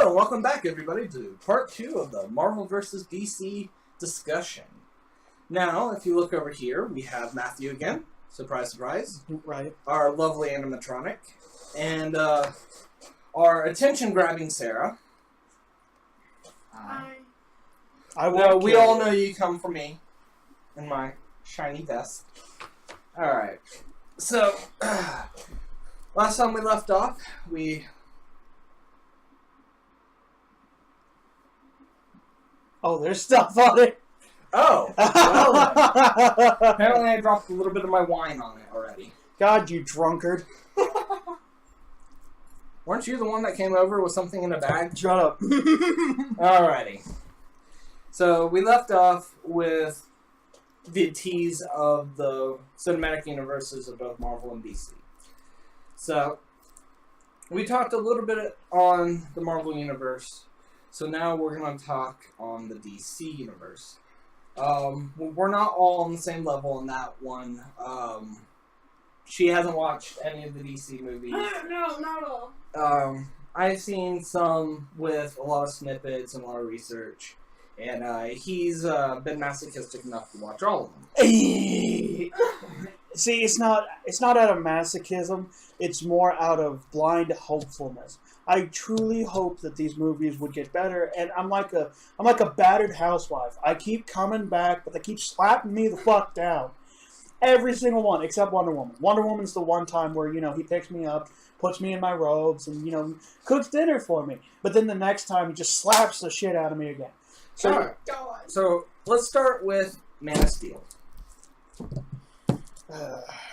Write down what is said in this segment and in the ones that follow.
Hello, and welcome back, everybody, to part 2 of the Marvel vs. DC discussion. Now, if you look over here, we have Matthew again. Surprise, surprise. Right. Our lovely animatronic. And our attention-grabbing Sarah. Hi. We all know you come from me in my shiny vest. Alright. So, last time we left off, Oh, there's stuff on it. Oh! Well, apparently I dropped a little bit of my wine on it already. God, you drunkard. Weren't you the one that came over with something in a bag? Shut up. Alrighty. So, we left off with the tease of the cinematic universes of both Marvel and DC. So, we talked a little bit on the Marvel universe. So now we're going to talk on the DC universe. We're not all on the same level in that one. She hasn't watched any of the DC movies. No, not at all. I've seen some with a lot of snippets and a lot of research. And he's been masochistic enough to watch all of them. See, it's not out of masochism. It's more out of blind hopefulness. I truly hope that these movies would get better, and I'm like a battered housewife. I keep coming back, but they keep slapping me the fuck down. Every single one, except Wonder Woman. Wonder Woman's the one time where, he picks me up, puts me in my robes, and, cooks dinner for me. But then the next time, he just slaps the shit out of me again. So, so let's start with Man of Steel.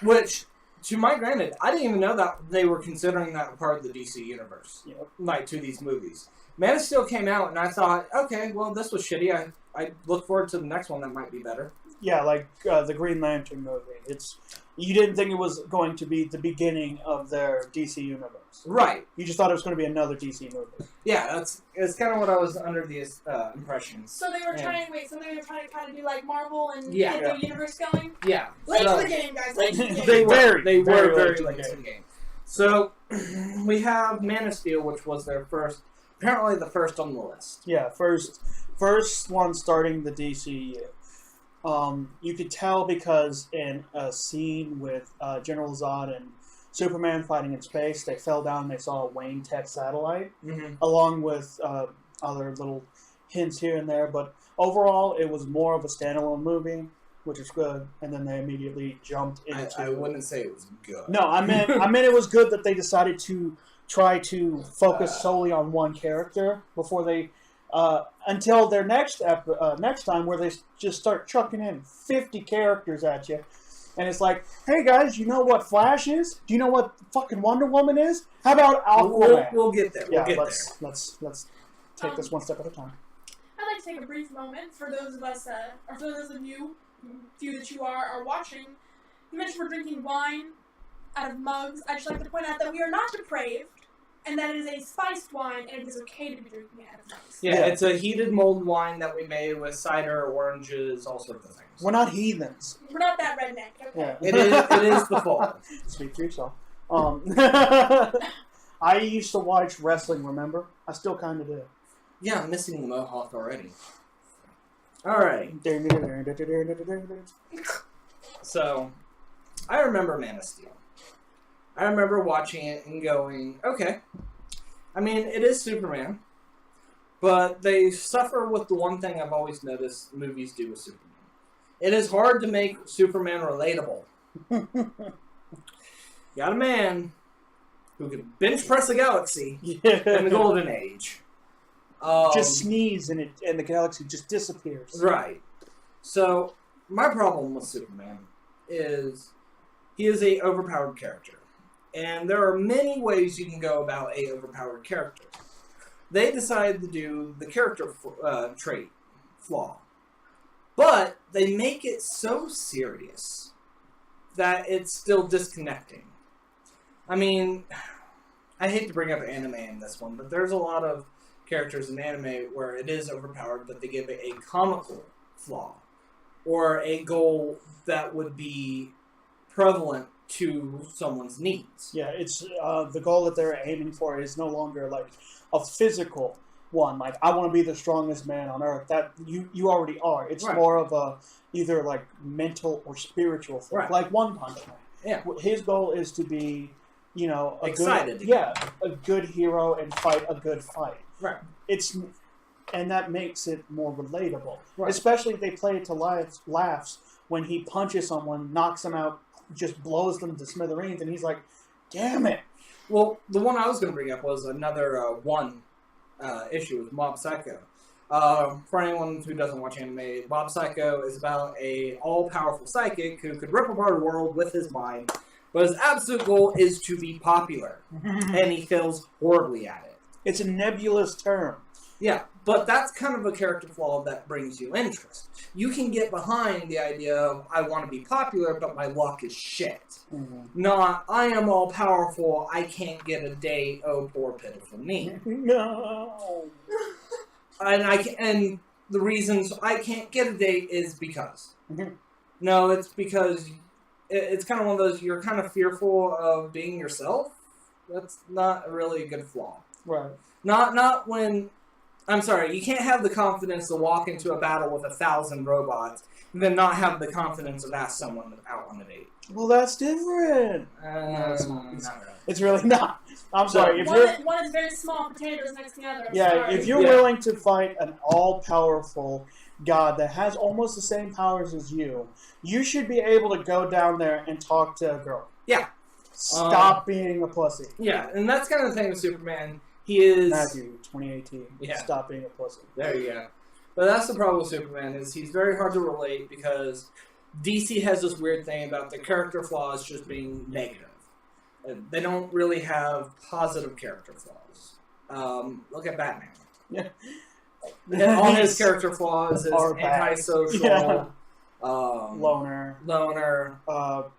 Which, to my granted, I didn't even know that they were considering that part of the DC universe. Yep. Like, to these movies. Man of Steel came out, and I thought, okay, well, this was shitty. I look forward to the next one that might be better. Yeah, like the Green Lantern movie. You didn't think it was going to be the beginning of their DC universe. Right. You just thought it was going to be another DC movie. Yeah, it's kind of what I was under the impression. So they were trying to kind of do like Marvel and Yeah. get the universe going? Yeah. Late So, to the game, guys. Late to the game. They were Very very late late to the game. So, we have Man of Steel, which was apparently the first on the list. Yeah, first one starting the DCU. You could tell because in a scene with General Zod and Superman fighting in space, they fell down and they saw a Wayne Tech satellite, along with other little hints here and there. But overall, it was more of a standalone movie, which is good. And then they immediately jumped into. I wouldn't say it was good. No, I meant it was good that they decided to try to focus solely on one character before they. Until their next time, where they just start chucking in 50 characters at you, and it's like, hey guys, you know what Flash is? Do you know what fucking Wonder Woman is? How about Aquaman? We'll get there. Let's take this one step at a time. I'd like to take a brief moment for those of us, or for those of you, few that you are watching. You mentioned we're drinking wine out of mugs. I'd just like to point out that we are not depraved. And that it is a spiced wine, and it is okay to be drinking it out of mugs. Yeah, it's a heated mulled wine that we made with cider, oranges, all sorts of things. We're not heathens. We're not that redneck, okay? Yeah. It is the fall. Speak for yourself. I used to watch wrestling, remember? I still kind of do. Yeah, I'm missing the mohawk already. Alright. So, I remember Man of Steel. I remember watching it and going, okay. I mean, it is Superman, but they suffer with the one thing I've always noticed movies do with Superman. It is hard to make Superman relatable. You got a man who could bench press a galaxy in the Golden Age. Just sneeze and the galaxy just disappears. Right. So, my problem with Superman is he is a overpowered character. And there are many ways you can go about a overpowered character. They decided to do the character trait flaw. But they make it so serious that it's still disconnecting. I mean, I hate to bring up anime in this one, but there's a lot of characters in anime where it is overpowered, but they give it a comical flaw. Or a goal that would be prevalent to someone's needs. Yeah, it's the goal that they're aiming for is no longer like a physical one. Like, I want to be the strongest man on earth. That you already are. It's more of a either like mental or spiritual thing. Right. Like One Punch Man. Yeah. His goal is to be, excited. a good hero and fight a good fight. Right. And that makes it more relatable. Right. Especially if they play it to laughs when he punches someone, knocks them out, just blows them to smithereens, and he's like, damn it. Well, the one I was going to bring up was another issue with Mob Psycho. For anyone who doesn't watch anime, Mob Psycho is about a all-powerful psychic who could rip apart a world with his mind, but his absolute goal is to be popular, and he fails horribly at it. It's a nebulous term. Yeah, but that's kind of a character flaw that brings you interest. You can get behind the idea of, I want to be popular, but my luck is shit. Not, I am all-powerful, I can't get a date, oh, poor pitiful me. No. And the reasons I can't get a date is because. No, it's because it's kind of one of those, you're kind of fearful of being yourself. That's not really a good flaw. Right. Not when... I'm sorry, you can't have the confidence to walk into a battle with 1,000 robots and then not have the confidence to ask someone out on a date. Well, that's different. No, it's not. It's really not. I'm sorry. One is very small potatoes next to the other. If you're willing to fight an all-powerful god that has almost the same powers as you should be able to go down there and talk to a girl. Yeah. Stop being a pussy. Yeah, and that's kind of the thing with Superman. He is... Matthew, 2018. Yeah. Stop being a pussy. There you go. But that's the problem with Superman, is he's very hard to relate because DC has this weird thing about the character flaws just being negative. They don't really have positive character flaws. Look at Batman. Yeah. All his character flaws is antisocial, loner,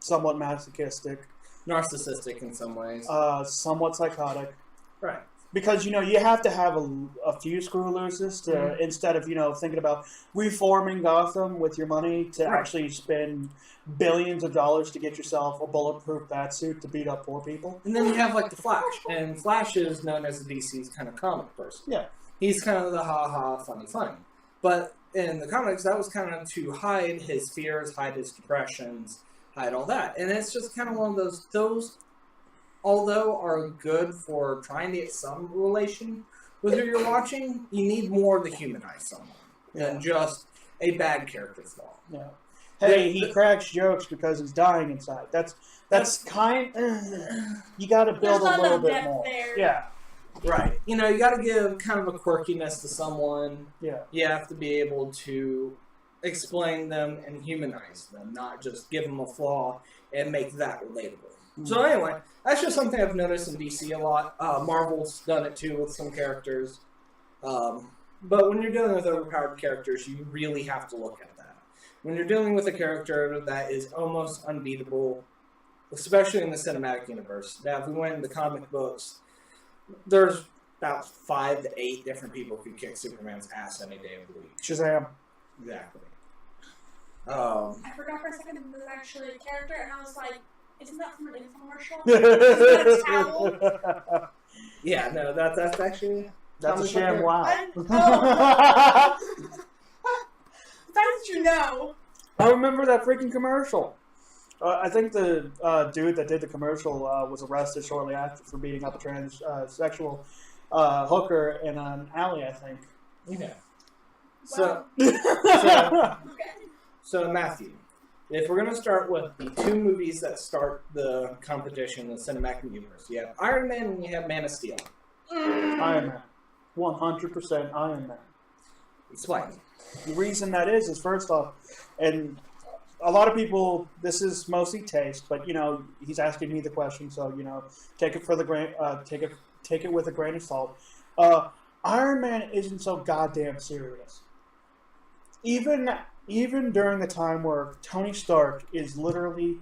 somewhat masochistic, narcissistic in some ways, somewhat psychotic. Right. Because, you have to have a few screw looses to, instead of, thinking about reforming Gotham with your money to actually spend billions of dollars to get yourself a bulletproof batsuit to beat up poor people. And then you have, like, the Flash. And Flash is known as the DC's kind of comic person. Yeah. He's kind of the ha-ha, funny. But in the comics, that was kind of to hide his fears, hide his depressions, hide all that. And it's just kind of one of those although are good for trying to get some relation with who you're watching, you need more to humanize someone than just a bad character flaw. Yeah. Hey, he cracks jokes because he's dying inside. That's kind. You got to build a little bit more. There. Yeah. Right. You got to give kind of a quirkiness to someone. Yeah. You have to be able to explain them and humanize them, not just give them a flaw and make that relatable. So anyway, that's just something I've noticed in DC a lot. Marvel's done it too with some characters. But when you're dealing with overpowered characters, you really have to look at that. When you're dealing with a character that is almost unbeatable, especially in the cinematic universe. Now, if we went in the comic books, there's about 5 to 8 different people who kick Superman's ass any day of the week. Shazam. Exactly. I forgot for a second that was actually a character, and I was like, isn't that from an infomercial? Isn't that a towel? Yeah, no, that's actually... That's a sham wow. That's you know. I remember that freaking commercial. I think the dude that did the commercial was arrested shortly after for beating up a transsexual hooker in an alley, I think. Yeah. Well, So Matthew, if we're going to start with the 2 movies that start the competition in the cinematic universe, you have Iron Man and you have Man of Steel. Iron Man. 100% Iron Man. Explain. The reason that is first off, and a lot of people, this is mostly taste, but he's asking me the question, so take it for the take it with a grain of salt. Iron Man isn't so goddamn serious. Even during the time where Tony Stark is literally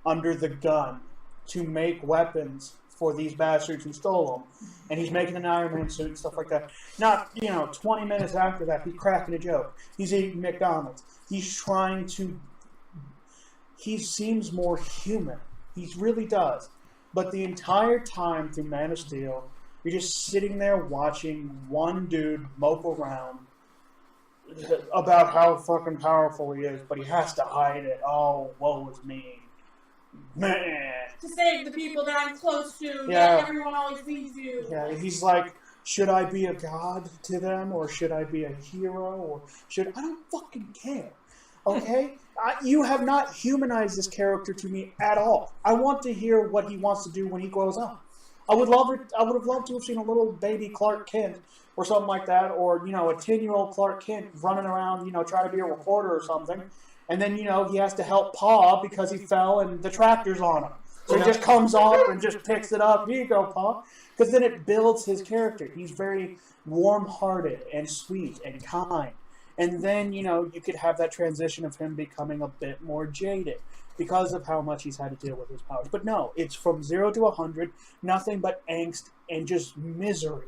under the gun to make weapons for these bastards who stole them, and he's making an Iron Man suit and stuff like that. Not, 20 minutes after that, he's cracking a joke. He's eating McDonald's. He seems more human He really does. But the entire time through Man of Steel, you're just sitting there watching one dude mope around about how fucking powerful he is, but he has to hide it. Oh, woe is me. Man. To save the people that I'm close to, Yeah. yet everyone always sees you. Yeah, he's like, should I be a god to them, or should I be a hero, or should... I don't fucking care. Okay? You have not humanized this character to me at all. I want to hear what he wants to do when he grows up. I would have loved to have seen a little baby Clark Kent or something like that, or, you know, a 10-year-old Clark Kent running around, you know, trying to be a reporter or something. And then, you know, he has to help Pa because he fell and the tractor's on him. So he just comes up and just picks it up. Here you go, Pa. Because then it builds his character. He's very warm-hearted and sweet and kind. And then, you know, you could have that transition of him becoming a bit more jaded because of how much he's had to deal with his powers. But no, it's from 0 to 100, nothing but angst and just misery.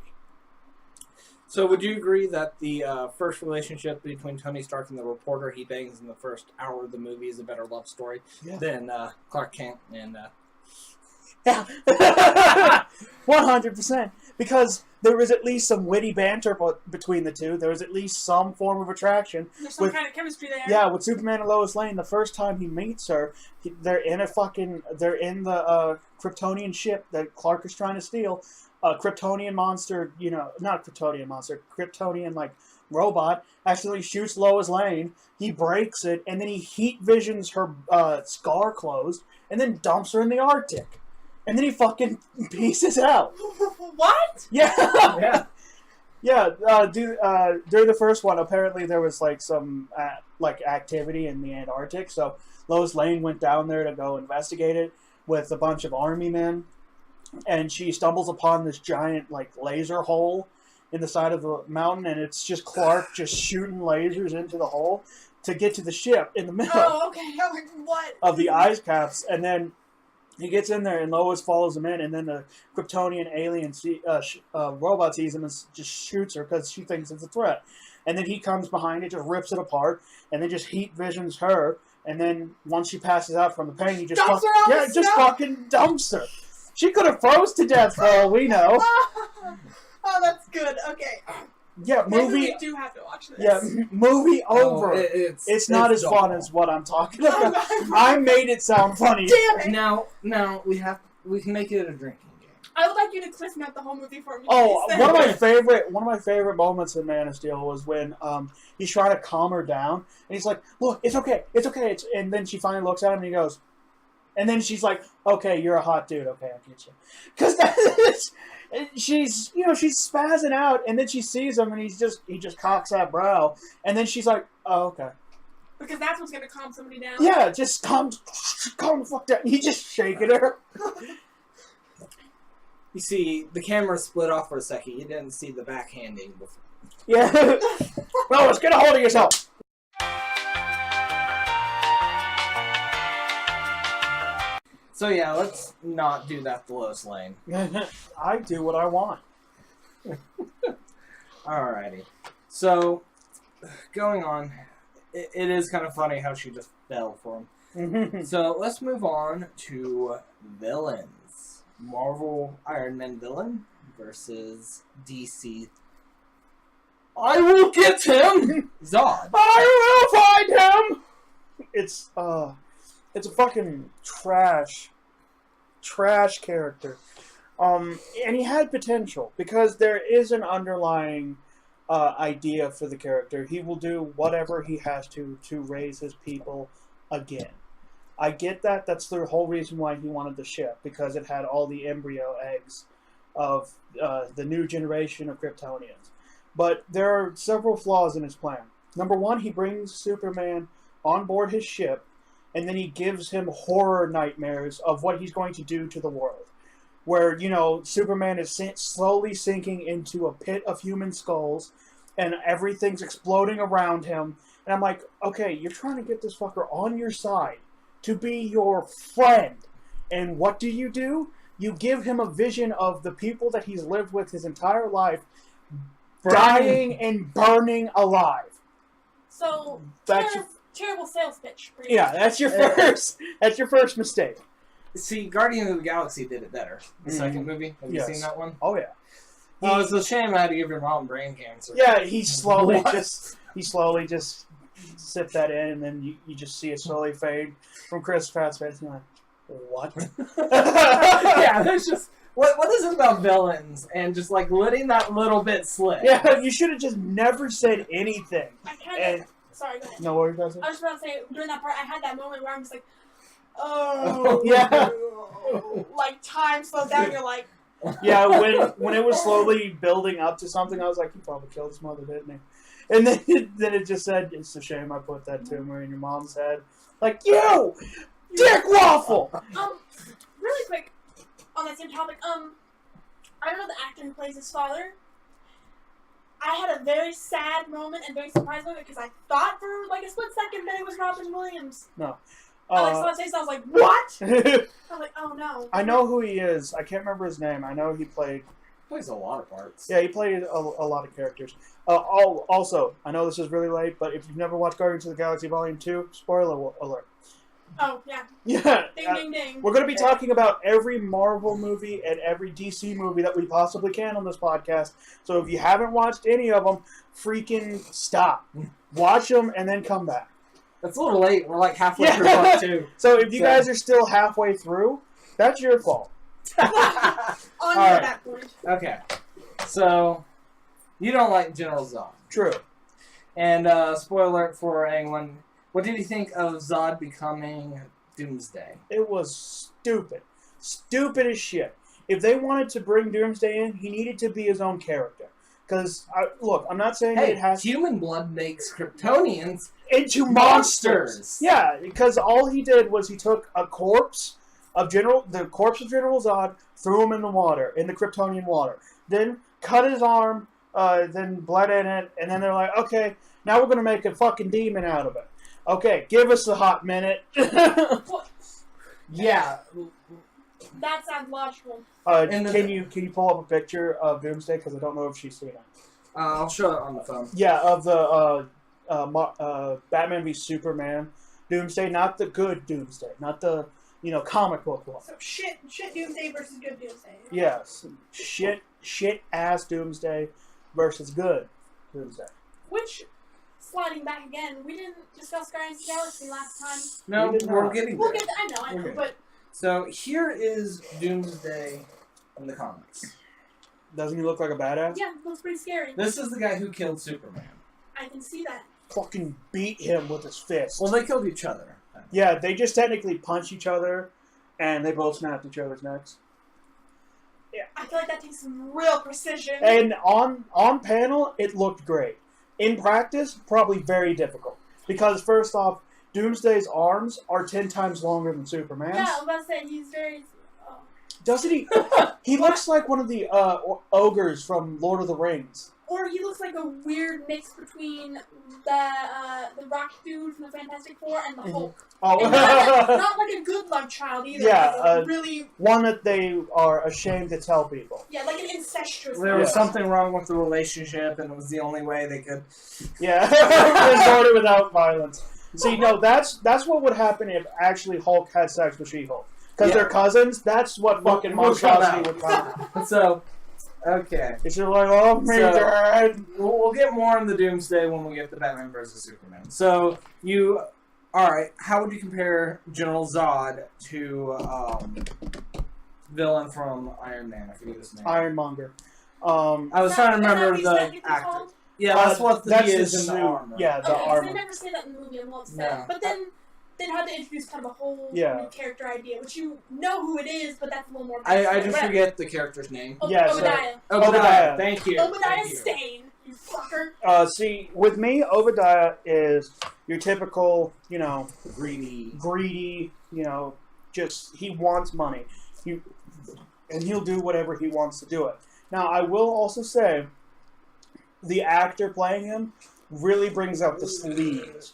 So would you agree that the first relationship between Tony Stark and the reporter he bangs in the first hour of the movie is a better love story than Clark Kent and... Yeah, 100%. Because there was at least some witty banter between the two. There was at least some form of attraction. There's some kind of chemistry there. Yeah, with Superman and Lois Lane, the first time he meets her, they're in the Kryptonian ship that Clark is trying to steal. A Kryptonian monster, you know, not Kryptonian monster, Kryptonian, like, robot accidentally shoots Lois Lane. He breaks it, and then he heat visions her scar closed, and then dumps her in the Arctic. And then he fucking pieces out. What? Yeah. Yeah. Yeah, during the first one, apparently there was, like, some, activity in the Antarctic, so Lois Lane went down there to go investigate it with a bunch of army men, and she stumbles upon this giant, like, laser hole in the side of the mountain, and it's just Clark just shooting lasers into the hole to get to the ship in the middle What? of the ice caps, and then he gets in there, and Lois follows him in, and then the Kryptonian alien robot sees him and just shoots her because she thinks it's a threat. And then he comes behind it, just rips it apart, and then just heat visions her. And then once she passes out from the pain, he just fucking dumps her. She could have froze to death for all we know. Oh, that's good. Okay. Yeah, movie. We do have to watch this. Yeah, movie over. It's not as fun as what I'm talking about. I made it sound funny. Damn it! Now we can make it a drinking game. I would like you to cliff note the whole movie for me. Oh, one of my favorite moments in Man of Steel was when he's trying to calm her down, and he's like, "Look, it's okay. And then she finally looks at him, and he goes, and then she's like, "Okay, you're a hot dude. Okay, I'll get you," because she's spazzing out, and then she sees him, and he just cocks that brow, and then she's like, "Oh, okay." Because that's what's gonna calm somebody down. Yeah, just calm the fuck down. He just shaking her. You see, the camera split off for a second. You didn't see the backhanding before. Yeah. No, let's get a hold of yourself. So yeah, let's not do that to Lois Lane. I do what I want. Alrighty. So, going on, it is kind of funny how she just fell for him. So let's move on to villains. Marvel Iron Man villain versus DC. I will get him! Zod. I will find him! It's a fucking trash character. And he had potential, because there is an underlying idea for the character. He will do whatever he has to raise his people again. I get that. That's the whole reason why he wanted the ship, because it had all the embryo eggs of the new generation of Kryptonians. But there are several flaws in his plan. Number one, he brings Superman on board his ship, and then he gives him horror nightmares of what he's going to do to the world. Where, Superman is slowly sinking into a pit of human skulls, and everything's exploding around him. And I'm like, okay, you're trying to get this fucker on your side to be your friend. And what do? You give him a vision of the people that he's lived with his entire life dying and burning alive. So, That's terrible sales pitch. yeah, that's your first mistake. See, Guardians of the Galaxy did it better. The second movie. Have you seen that one? Oh yeah. Oh, it's a shame I had to give your mom brain cancer. Yeah, he slowly just sipped that in, and then you just see it slowly fade from Chris Pratt's face. And you're like, what? Yeah, there's just what is it about villains and just like letting that little bit slip? Yeah, you should have just never said anything. I kind of. Sorry, go ahead. No, what were you guys saying? I was about to say, during that part, I had that moment where I'm just like, oh. Yeah. Like, time slowed down, you're like. Yeah, when it was slowly building up to something, I was like, he probably killed his mother, didn't he? And then it just said, it's a shame I put that tumor in your mom's head. Like, you! Dick Waffle! Really quick, on that same topic, I don't know the actor who plays his father. I had a very sad moment and very surprised moment because I thought for like a split second that it was Robin Williams. No. I saw his face, I was like, what? I was like, oh no. I know who he is. I can't remember his name. I know he Plays a lot of parts. Yeah, he played a lot of characters. Also, I know this is really late, but if you've never watched Guardians of the Galaxy Volume 2, spoiler alert. Oh, yeah. Yeah. Ding, ding, ding. We're going to be talking about every Marvel movie and every DC movie that we possibly can on this podcast. So if you haven't watched any of them, freaking stop. Watch them and then come back. That's a little late. We're like halfway through part 2. So if you guys are still halfway through, that's your fault. On to that point. Okay. So, you don't like General Zod. True. And spoiler alert for anyone. What did you think of Zod becoming Doomsday? It was stupid. Stupid as shit. If they wanted to bring Doomsday in, he needed to be his own character. Because, look, I'm not saying that it has... human blood makes Kryptonians into monsters. Yeah, because all he did was he took a corpse of the corpse of General Zod, threw him in the water, in the Kryptonian water. Then cut his arm, then bled in it, and then they're like, okay, now we're going to make a fucking demon out of it. Okay, give us a hot minute. Yeah. That sounds logical. Can you pull up a picture of Doomsday? Because I don't know if she's seen it. I'll show it on the phone. Yeah, of the Batman v Superman Doomsday, not the good Doomsday, not the comic book one. So shit Doomsday versus good Doomsday. Yes, shit ass Doomsday versus good Doomsday. Which, sliding back again, we didn't discuss Guardians of the Galaxy last time. No, we're getting there. We'll get. I know, but. So here is Doomsday in the comics. Doesn't he look like a badass? Yeah, looks pretty scary. This is the guy who killed Superman. I can see that. Fucking beat him with his fist. Well, they killed each other. Yeah, they just technically punched each other, and they both snapped each other's necks. Yeah, I feel like that takes some real precision. And on panel, it looked great. In practice, probably very difficult. Because first off, Doomsday's arms are 10 times longer than Superman's. Yeah, I was about to say, he's very... Doesn't he? He looks like one of the ogres from Lord of the Rings. Or he looks like a weird mix between the rock dude from the Fantastic Four and the Hulk. Oh, and not like a good love child either. Yeah, like really one that they are ashamed to tell people. Yeah, like an incestuous. There was something wrong with the relationship, and it was the only way they could. Yeah, resort it without violence. See, no, that's what would happen if actually Hulk had sex with She-Hulk. Because they're cousins. That's what fucking monstrosity would come. So. Okay. It's just like, oh, my God. We'll get more on the Doomsday when we get to Batman vs. Superman. So, alright, how would you compare General Zod to, villain from Iron Man? I forget his name. Ironmonger. I was trying to remember the actor. Yeah, that's what he is in the armor. Yeah, the okay, armor. They never say that in the movie, I'm upset. No. But then had to introduce kind of a whole new character idea, which you know who it is, but that's a little more... I just forget the character's name. Obadiah. Obadiah. Thank you. Obadiah Stane, you fucker. See, with me, Obadiah is your typical, greedy, just, he wants money. And he'll do whatever he wants to do it. Now, I will also say, the actor playing him really brings out the sleeves.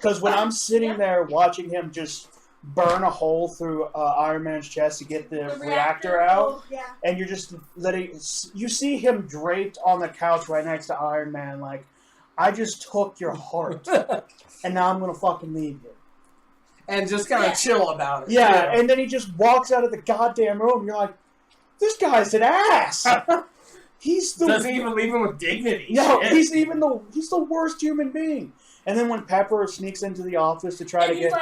Because when I'm sitting there watching him just burn a hole through Iron Man's chest to get the reactor out, and you're just you see him draped on the couch right next to Iron Man, like, I just took your heart, and now I'm going to fucking leave you. and just kind of chill about it. Yeah, and then he just walks out of the goddamn room. And you're like, this guy's an ass. He's the doesn't even leave him with dignity. No, Shit. he's the worst human being. And then when Pepper sneaks into the office to try to get,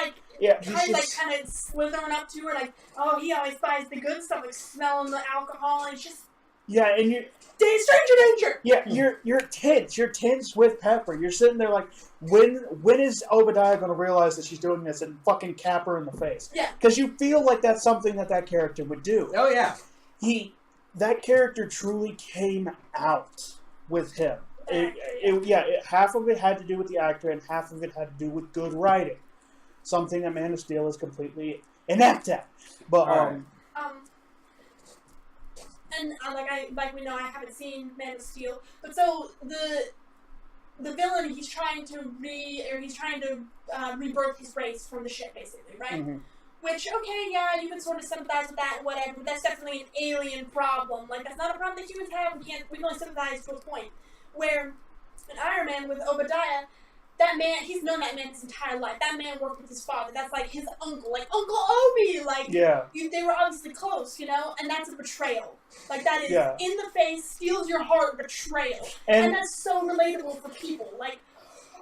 he's kind of slithering up to her, like, oh, he always buys the good stuff, like smelling the alcohol, and it's just and you. Stranger danger! Yeah, you're tense. You're tense with Pepper. You're sitting there like, when is Obadiah going to realize that she's doing this and fucking cap her in the face? Yeah. Because you feel like that's something that character would do. Oh, yeah. That character truly came out with him. Half of it had to do with the actor and half of it had to do with good writing. Something that Man of Steel is completely inept at. But, and we know I haven't seen Man of Steel, but so the villain he's trying to rebirth his race from the shit, basically, right? Mm-hmm. Which, okay, yeah, you can sort of sympathize with that, whatever, but that's definitely an alien problem. Like, that's not a problem that humans have. We can only sympathize to a point. Where in Iron Man with Obadiah, that man, he's known that man his entire life. That man worked with his father. That's like his uncle, like Uncle Obi. Like, they were obviously close, you know? And that's a betrayal. Like, that is in the face, steals your heart betrayal. And that's so relatable for people. Like,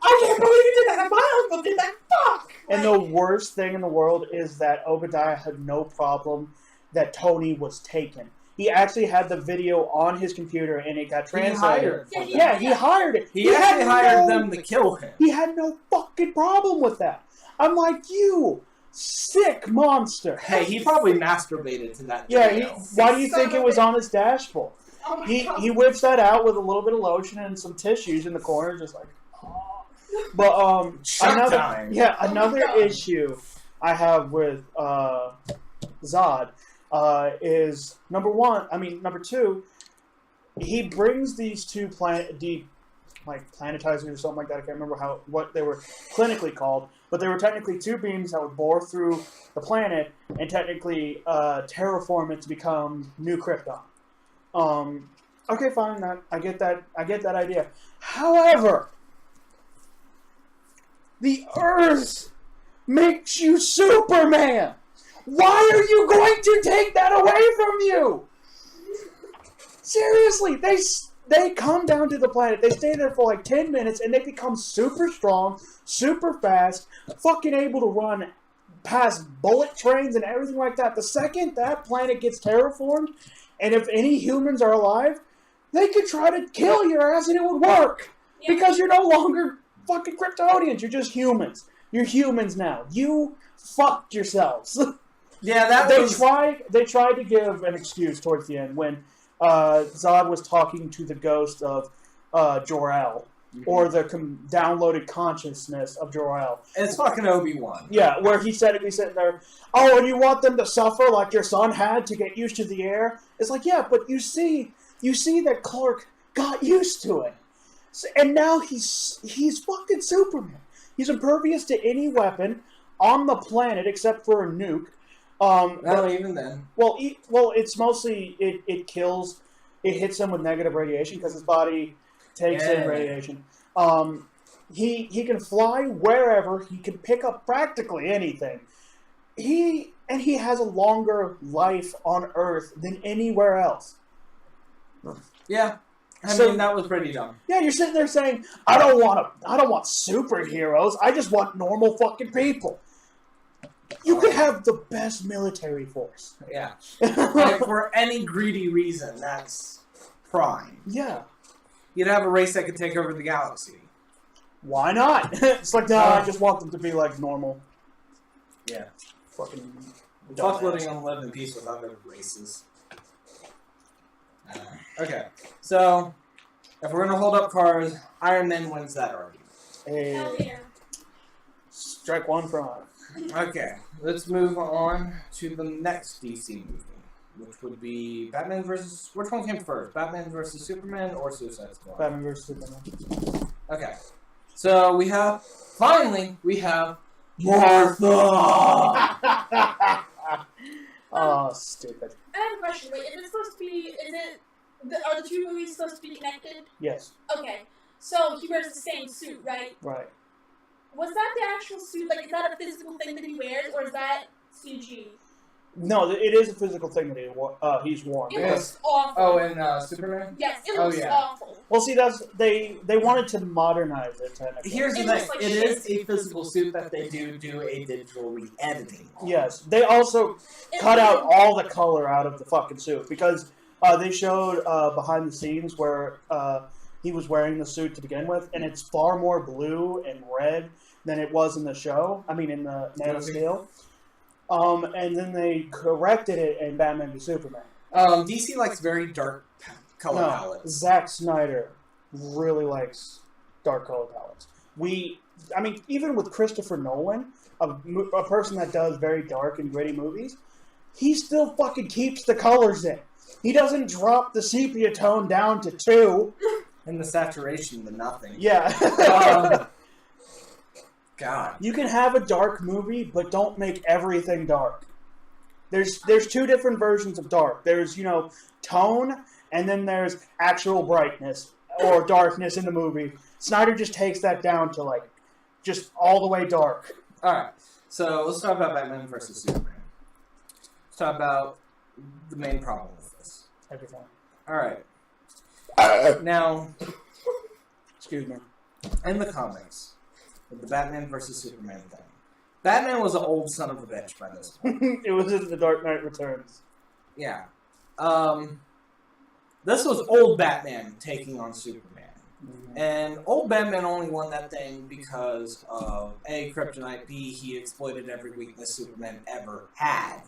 I can't believe you did that. My uncle did that. Fuck! And the worst thing in the world is that Obadiah had no problem that Tony was taken. He actually had the video on his computer, and it got translated. He hired it. He actually hired them to kill him. He had no fucking problem with that. I'm like, you sick monster. Hey, he probably masturbated to that. Yeah, why do you think it was on his dashboard? Oh he whips that out with a little bit of lotion and some tissues in the corner, just like, oh. But another issue I have with Zod is number two, he brings these two planetizers or something like that. I can't remember what they were clinically called, but they were technically two beams that would bore through the planet and technically terraform it to become new Krypton. Okay, fine. I get that idea. However, the Earth makes you Superman. Why are you going to take that away from you? Seriously, they come down to the planet, they stay there for like 10 minutes, and they become super strong, super fast, fucking able to run past bullet trains and everything like that. The second that planet gets terraformed, and if any humans are alive, they could try to kill your ass and it would work. Yeah. Because you're no longer fucking Kryptonians, you're just humans. You're humans now. You fucked yourselves. Yeah, They tried to give an excuse towards the end when Zod was talking to the ghost of Jor-El, or the downloaded consciousness of Jor-El. It's fucking Obi-Wan. Yeah, where he's sitting there, oh, and you want them to suffer like your son had to get used to the air? It's like, yeah, but you see that Clark got used to it. And now he's fucking Superman. He's impervious to any weapon on the planet except for a nuke. Not even then. Well, it's mostly it kills. It hits him with negative radiation because his body takes in radiation. He can fly wherever. He can pick up practically anything. He has a longer life on Earth than anywhere else. Yeah. I mean, that was pretty dumb. Yeah, you're sitting there saying, I don't want superheroes. I just want normal fucking people. You could have the best military force. Yeah. Like, for any greedy reason, that's prime. Yeah. You'd have a race that could take over the galaxy. Why not? It's like, no, I just want them to be like normal. Yeah. Fucking Fuck letting them live in peace with other races. Okay. So, if we're going to hold up cards, Iron Man wins that argument. Hell yeah. Strike one from us. Okay, let's move on to the next DC movie, which would be Batman versus... Which one came first? Batman versus Superman or Suicide Squad? Batman versus Superman. Okay, so we have... Finally, we have Martha! Oh, stupid. I have a question. Wait, is it supposed to be... Are the two movies supposed to be connected? Yes. Okay, so he wears the same suit, right? Right. Was that the actual suit? Like, is that a physical thing that he wears, or is that CG? No, it is a physical thing that he's worn. It looks awful. Oh, and Superman? Yes, it looks awful. Well, see, they wanted to modernize it, technically. Here's the It thing. looks like It shit. is a physical suit that they do a digital re-editing on. Yes. They also cut out all the color out of the fucking suit because they showed behind the scenes where he was wearing the suit to begin with, and it's far more blue and red than it was in the show. I mean, in the Man of Steel. And then they corrected it in Batman v Superman. DC likes very dark color palettes. Zack Snyder really likes dark color palettes. Even with Christopher Nolan, a person that does very dark and gritty movies, he still fucking keeps the colors in. He doesn't drop the sepia tone down to 2. And the saturation to nothing. Yeah. God. You can have a dark movie, but don't make everything dark. There's 2 different versions of dark. There's, tone, and then there's actual brightness or darkness in the movie. Snyder just takes that down to, just all the way dark. Alright, so let's talk about Batman versus Superman. Let's talk about the main problem with this. Everything. Alright. Now, Excuse me. in the comics, with the Batman versus Superman thing, Batman was an old son of a bitch by this point. It was in The Dark Knight Returns. Yeah. This was old Batman taking on Superman. And old Batman only won that thing because of A, kryptonite, B, he exploited every weakness Superman ever had.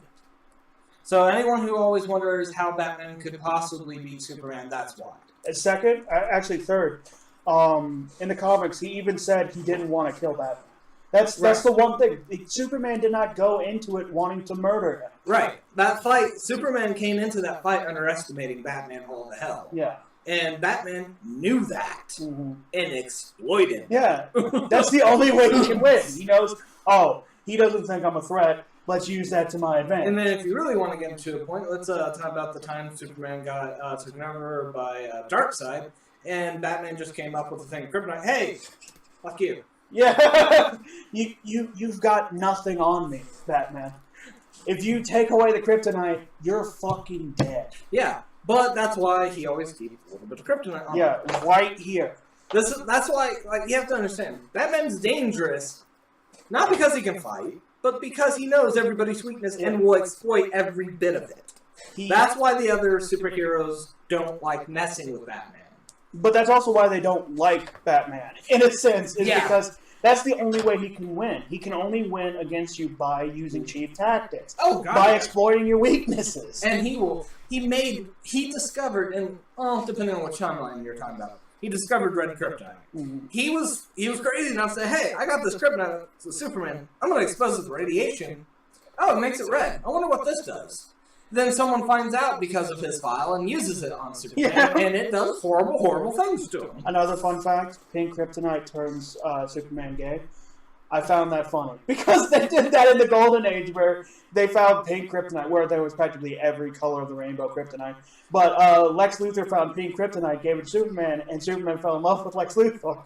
So anyone who always wonders how Batman could possibly beat Superman, that's why. Second, actually third, in the comics, he even said he didn't want to kill Batman. That's the one thing. Superman did not go into it wanting to murder him. Right. That fight, Superman came into that fight underestimating Batman all the hell. Yeah. And Batman knew that and exploited. Yeah. That's the only way he can win. He knows, he doesn't think I'm a threat. Let's use that to my advantage. And then if you really want to get into a point, let's talk about the time Superman got taken over by Darkseid, and Batman just came up with the thing, kryptonite, hey, fuck you. Yeah. You've got nothing on me, Batman. If you take away the kryptonite, you're fucking dead. Yeah, but that's why he always keeps a little bit of kryptonite on him. Yeah, right here. That's why, you have to understand, Batman's dangerous, not because he can fight, but because he knows everybody's weakness and will exploit every bit of it. That's why the other superheroes don't like messing with Batman. But that's also why they don't like Batman, in a sense, because that's the only way he can win. He can only win against you by using cheap tactics. Oh, God. By exploiting your weaknesses. And he discovered, and depending on what timeline you're talking about, he discovered red kryptonite. Mm-hmm. He was crazy enough to say, hey, I got this kryptonite to Superman. I'm going to expose it to radiation. Oh, it makes it red. I wonder what this does. Then someone finds out because of his file and uses it on Superman, and it does horrible, horrible things to him. Another fun fact, pink kryptonite turns Superman gay. I found that funny. Because they did that in the Golden Age where they found pink kryptonite, where there was practically every color of the rainbow kryptonite. But Lex Luthor found pink kryptonite, gave it to Superman, and Superman fell in love with Lex Luthor.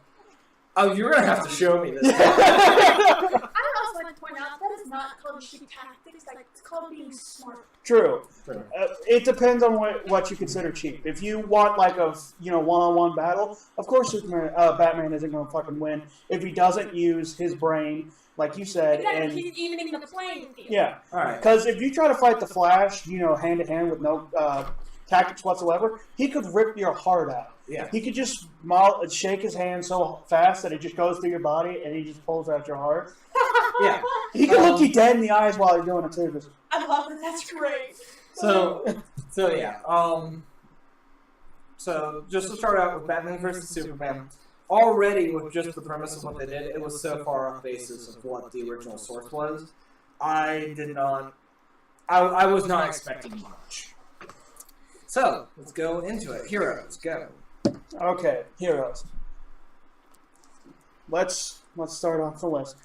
Oh, you're going to have to show me this. I would also like to point out that is not called cheap tactics. It's called being smart. True. It depends on what you consider cheap. If you want a one-on-one battle, of course Batman isn't going to fucking win if he doesn't use his brain, like you said. Exactly, and he's evening the playing field. Yeah. All right. Because if you try to fight the Flash, hand to hand with no tactics whatsoever, he could rip your heart out. Yeah. He could just shake his hand so fast that it just goes through your body and he just pulls out your heart. Yeah. He can look you dead in the eyes while you're doing it too. I love it. That's great. So yeah. So just to start out with Batman versus Superman, already with just the premise of what they did, it was so far off basis of what the original source was. I was not expecting much. So let's go into it. Heroes, go. Okay, heroes. Let's start off the list.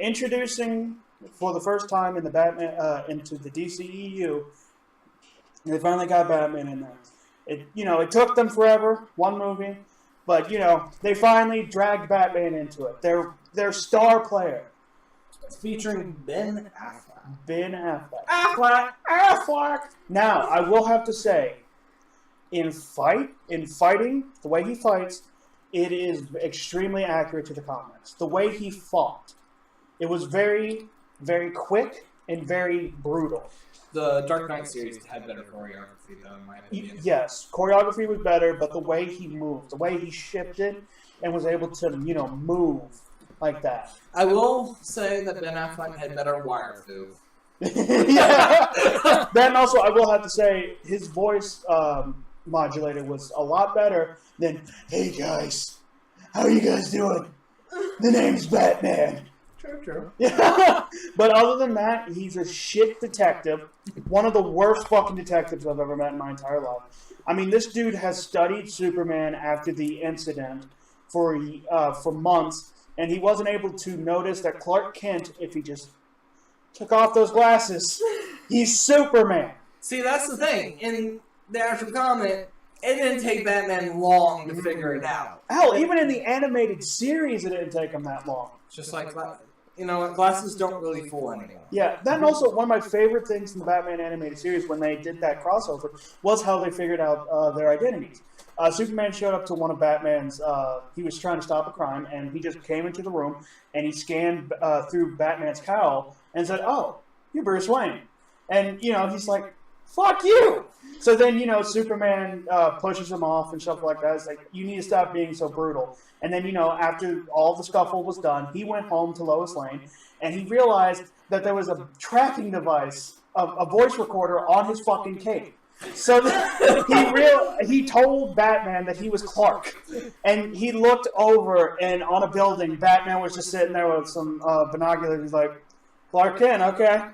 Introducing for the first time in the Batman into the DCEU, they finally got Batman in there. It took them forever, one movie, But, they finally dragged Batman into it. Their star player. It's featuring Ben Affleck. Ben Affleck. Affleck! Now, I will have to say, in fighting, the way he fights, it is extremely accurate to the comics. The way he fought, it was very, very quick and very brutal. The Dark Knight series had better choreography, though, in my opinion. Yes, choreography was better, but the way he moved, the way he shifted and was able to, move like that. I will say that Ben Affleck had better wire foo. Yeah. Then also, I will have to say, his voice modulator was a lot better than, "Hey guys, how are you guys doing? The name's Batman." True. Yeah. But other than that, he's a shit detective. One of the worst fucking detectives I've ever met in my entire life. I mean, this dude has studied Superman after the incident for months, and he wasn't able to notice that Clark Kent, if he just took off those glasses, he's Superman. See, that's the thing. In the actual comic, it didn't take Batman long to figure it out. Hell, even in the animated series, it didn't take him that long. Just like, glasses don't really fool anyone. Yeah, that and also one of my favorite things in the Batman animated series when they did that crossover was how they figured out their identities. Superman showed up to one of Batman's, he was trying to stop a crime, and he just came into the room, and he scanned through Batman's cowl and said, "Oh, you're Bruce Wayne." And, he's like, "Fuck you!" So then, Superman pushes him off and stuff like that. It's like, "You need to stop being so brutal." And then, after all the scuffle was done, he went home to Lois Lane, and he realized that there was a tracking device, a voice recorder on his fucking cape. So he told Batman that he was Clark. And he looked over, and on a building, Batman was just sitting there with some binoculars. He's like, "Clark Kent, okay."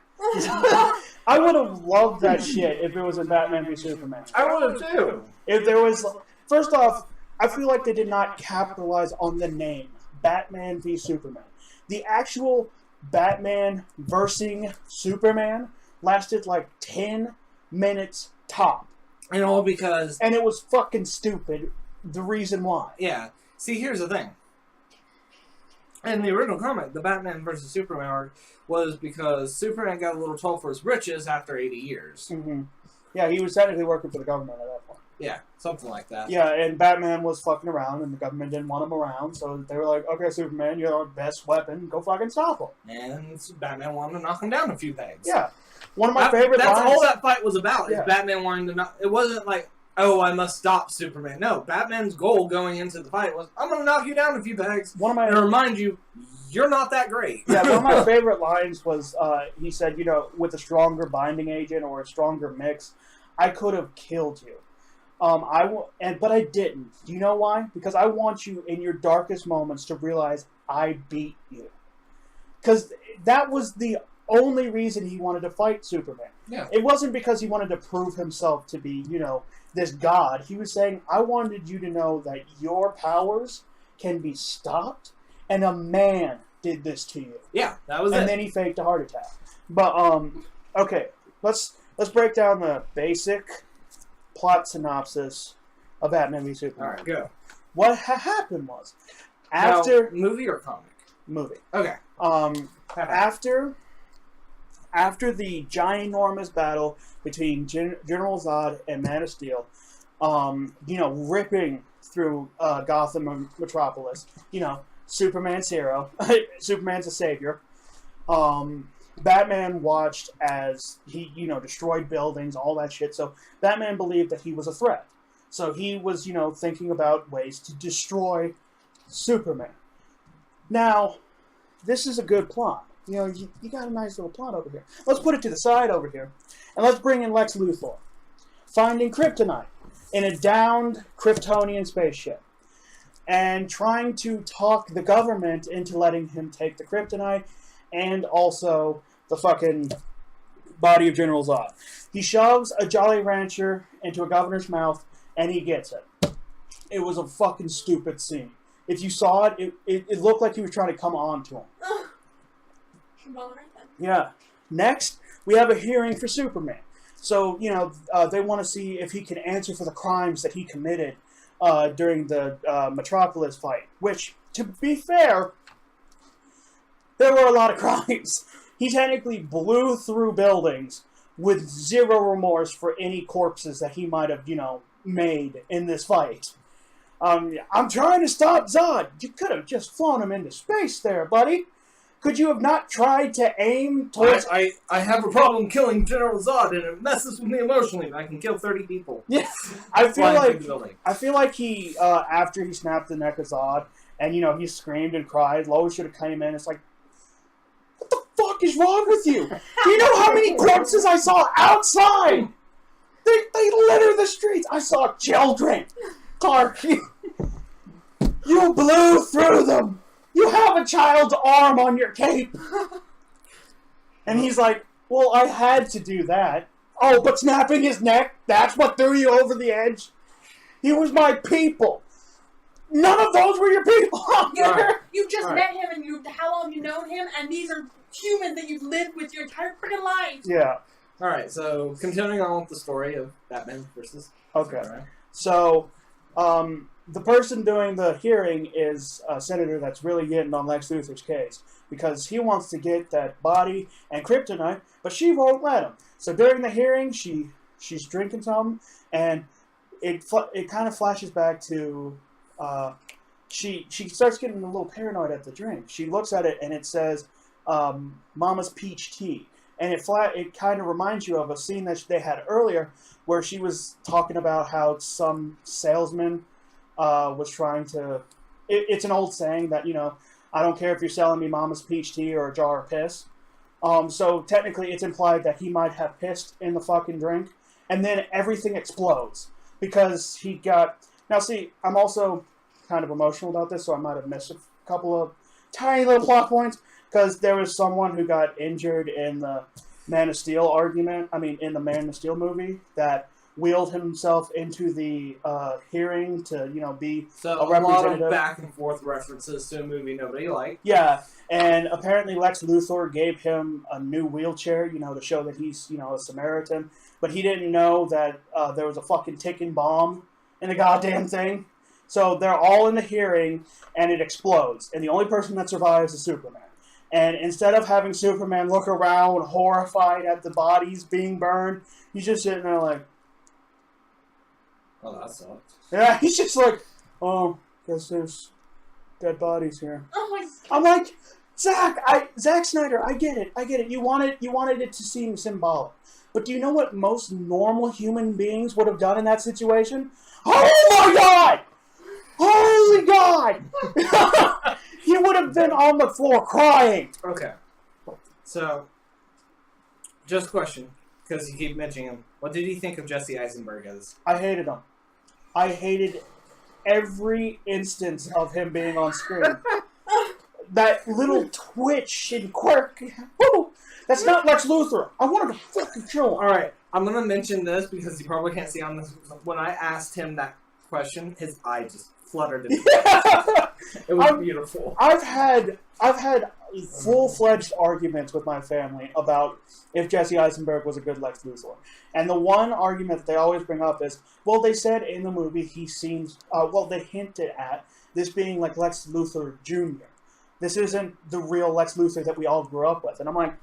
I would have loved that shit if it was in Batman v Superman. I would have too. If there was, first off, I feel like they did not capitalize on the name Batman v Superman. The actual Batman versing Superman lasted like 10 minutes top. And all because... And it was fucking stupid, the reason why. Yeah. See, here's the thing. In the original comic, the Batman versus Superman arc was because Superman got a little tall for his britches after 80 years. Mm-hmm. Yeah, he was technically working for the government at that point. Yeah, something like that. Yeah, and Batman was fucking around, and the government didn't want him around, so they were like, "Okay, Superman, you're our best weapon. Go fucking stop him." And Batman wanted to knock him down a few pegs. Yeah. One of my favorite That's lines... all that fight was about, is Yeah. Batman wanting to knock... It wasn't like, "Oh, I must stop Superman." No, Batman's goal going into the fight was, "I'm going to knock you down a few pegs and remind you, you're not that great." Yeah, one of my favorite lines was, he said, with a stronger binding agent or a stronger mix, I could have killed you. But I didn't. Do you know why? Because I want you in your darkest moments to realize I beat you. Because that was the only reason he wanted to fight Superman. Yeah. It wasn't because he wanted to prove himself to be, this god. He was saying, I wanted you to know that your powers can be stopped, and a man did this to you. Yeah, that was it. And then he faked a heart attack. But, okay, let's break down the basic plot synopsis of Batman v Superman. All right, go. What happened was, after... Now, movie or comic? Movie. Okay. After the ginormous battle between General Zod and Man of Steel, ripping through Gotham and Metropolis, Superman's hero, Superman's a savior. Batman watched as he, destroyed buildings, all that shit. So Batman believed that he was a threat. So he was, thinking about ways to destroy Superman. Now, this is a good plot. You got a nice little plot over here. Let's put it to the side over here. And let's bring in Lex Luthor. Finding kryptonite in a downed Kryptonian spaceship. And trying to talk the government into letting him take the kryptonite. And also the fucking body of General Zod. He shoves a Jolly Rancher into a governor's mouth. And he gets it. It was a fucking stupid scene. If you saw it, it looked like he was trying to come on to him. Yeah. Next, we have a hearing for Superman. So, they want to see if he can answer for the crimes that he committed during the Metropolis fight, which, to be fair, there were a lot of crimes. He technically blew through buildings with zero remorse for any corpses that he might have, made in this fight. I'm trying to stop Zod. You could have just flown him into space there, buddy. Could you have not tried to aim towards... I have a problem killing General Zod, and it messes with me emotionally. I can kill 30 people. Yeah, I feel like he, after he snapped the neck of Zod, and, he screamed and cried, Lois should have came in. It's like, what the fuck is wrong with you? Do you know how many corpses I saw outside? They litter the streets. I saw children. Clark, you blew through them. You have a child's arm on your cape. And he's like, well, I had to do that. Oh, but snapping his neck, that's what threw you over the edge? He was my people. None of those were your people. You just met him, and how long you known him, and these are humans that you've lived with your entire freaking life. Yeah. All right, so continuing on with the story of Batman versus... Okay. Right. So, the person doing the hearing is a senator that's really getting on Lex Luthor's case because he wants to get that body and kryptonite, but she won't let him. So during the hearing, she's drinking something, and it kind of flashes back to she starts getting a little paranoid at the drink. She looks at it and it says Mama's peach tea, and it kind of reminds you of a scene that they had earlier where she was talking about how some salesman was trying to... It's an old saying that, I don't care if you're selling me Mama's peach tea or a jar of piss. So technically it's implied that he might have pissed in the fucking drink, and then everything explodes because he got... Now see, I'm also kind of emotional about this, so I might have missed a couple of tiny little plot points, because there was someone who got injured in the Man of Steel in the Man of Steel movie, that wheeled himself into the hearing to, be so a representative. lot of back and forth references to a movie nobody liked. Yeah, and apparently Lex Luthor gave him a new wheelchair, to show that he's, a Samaritan. But he didn't know that there was a fucking ticking bomb in the goddamn thing. So they're all in the hearing, and it explodes. And the only person that survives is Superman. And instead of having Superman look around horrified at the bodies being burned, he's just sitting there like... Oh, that sucks. Yeah, he's just like, oh, guess there's dead bodies here. Oh my God. I'm like, Zack Snyder, I get it. You wanted it to seem symbolic. But do you know what most normal human beings would have done in that situation? Oh my God! Holy God! He would have been on the floor crying. Okay. So, just a question, because you keep mentioning him. What did you think of Jesse Eisenberg as? I hated him. I hated every instance of him being on screen. That little twitch and quirk. Woo! That's not Lex Luthor. I wanted to fucking kill him. Alright, I'm going to mention this because you probably can't see on this. When I asked him that question, his eye just fluttered. It was beautiful. I've had full-fledged arguments with my family about if Jesse Eisenberg was a good Lex Luthor. And the one argument that they always bring up is, well, they said in the movie he seems... they hinted at this being like Lex Luthor Jr. This isn't the real Lex Luthor that we all grew up with. And I'm like,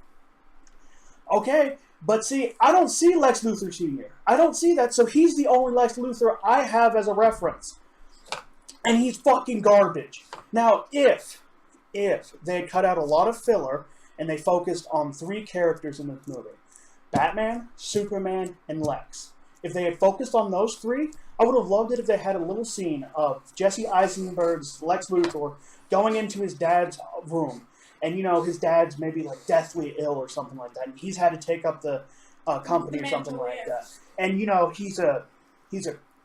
okay, but see, I don't see Lex Luthor Sr. I don't see that, so he's the only Lex Luthor I have as a reference. And he's fucking garbage. Now, if they had cut out a lot of filler and they focused on 3 characters in this movie, Batman, Superman, and Lex. If they had focused on those 3, I would have loved it if they had a little scene of Jesse Eisenberg's Lex Luthor going into his dad's room. And, his dad's maybe, like, deathly ill or something like that. And he's had to take up the company or something like that. And, he's a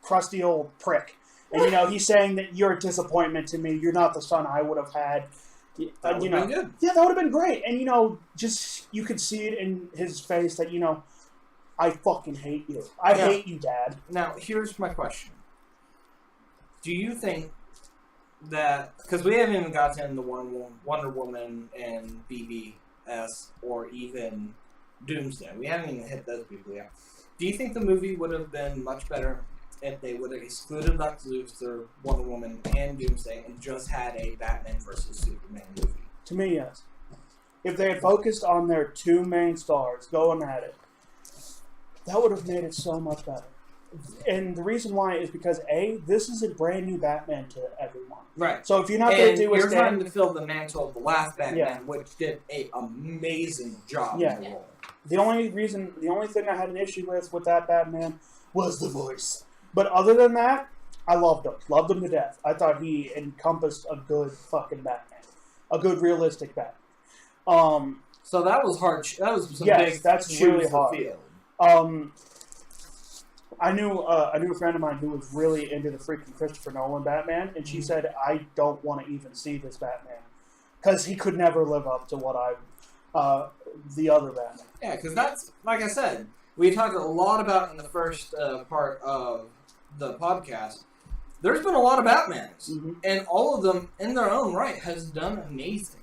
crusty old prick. And, he's saying that you're a disappointment to me. You're not the son I would have had. That would have been good. Yeah, that would have been great. And, just you could see it in his face that, I fucking hate you. I hate you, Dad. Now, here's my question. Do you think that... Because we haven't even gotten into Wonder Woman and BVS or even Doomsday. We haven't even hit those people yet. Do you think the movie would have been much better if they would have excluded Lex Luthor, Wonder Woman, and Doomsday and just had a Batman versus Superman movie. To me, yes. If they had focused on their two main stars going at it, that would have made it so much better. And the reason why is because A, this is a brand new Batman to everyone. Right. So if you're not going to do you're trying to fill the mantle of the last Batman, which did an amazing job in the role. The only thing I had an issue with that Batman was the voice. But other than that, I loved him. Loved him to death. I thought he encompassed a good fucking Batman. A good realistic Batman. So that was hard. That was some yes, big that's really hard. Field. I knew a friend of mine who was really into the freaking Christopher Nolan Batman, and she said, I don't want to even see this Batman. Because he could never live up to what the other Batman. Yeah, because that's, like I said, we talked a lot about in the first part of the podcast. There's been a lot of Batmans, and all of them, in their own right, has done amazing.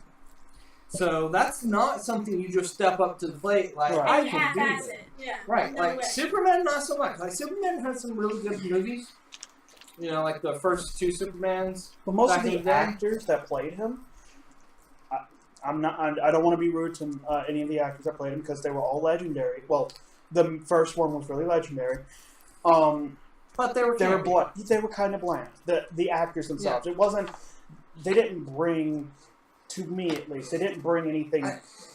So that's not something you just step up to the plate like, I can do this. Yeah, right, no like way. Superman, not so much. Like Superman had some really good movies. You know, like the first two Supermans. But most of the actors that played him, I don't want to be rude to any of the actors that played him because they were all legendary. Well, the first one was really legendary. But they were bland. They were kind of bland. The actors themselves. It wasn't. They didn't bring, to me at least, they didn't bring anything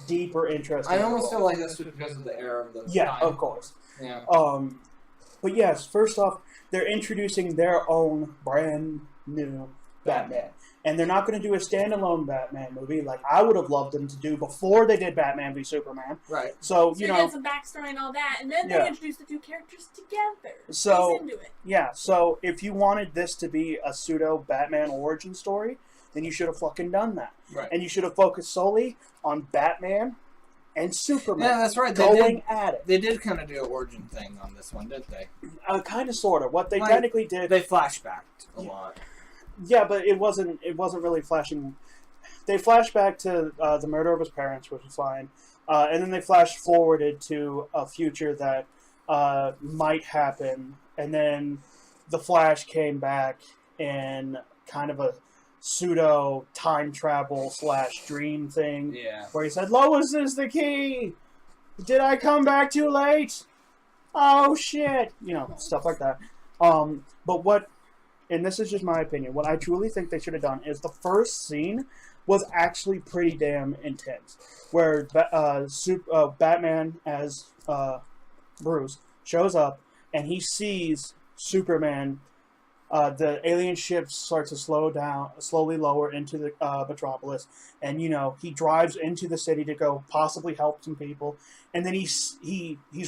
deep or interesting. I almost feel like that's because of the era of the time. Of course. Yeah. But yes, first off, they're introducing their own brand new Batman. And they're not going to do a standalone Batman movie like I would have loved them to do before they did Batman v Superman. Right. So you get some backstory and all that, and then they introduce the two characters together. So into it. Yeah. So if you wanted this to be a pseudo Batman origin story, then you should have fucking done that. Right. And you should have focused solely on Batman and Superman. Yeah, that's right. At it. They did kind of do an origin thing on this one, didn't they? Kind of, sort of. What they technically did, they flashbacked a lot. Yeah, but it wasn't really flashing. They flashed back to the murder of his parents, which was fine, and then they flashed forwarded to a future that might happen, and then the Flash came back in kind of a pseudo time travel / dream thing. Yeah. Where he said, "Lois is the key. Did I come back too late? Oh shit!" Stuff like that. But what? And this is just my opinion, what I truly think they should have done is the first scene was actually pretty damn intense. Where Batman as Bruce shows up and he sees Superman. The alien ship starts to slowly lower into the metropolis. And, he drives into the city to go possibly help some people. And then he's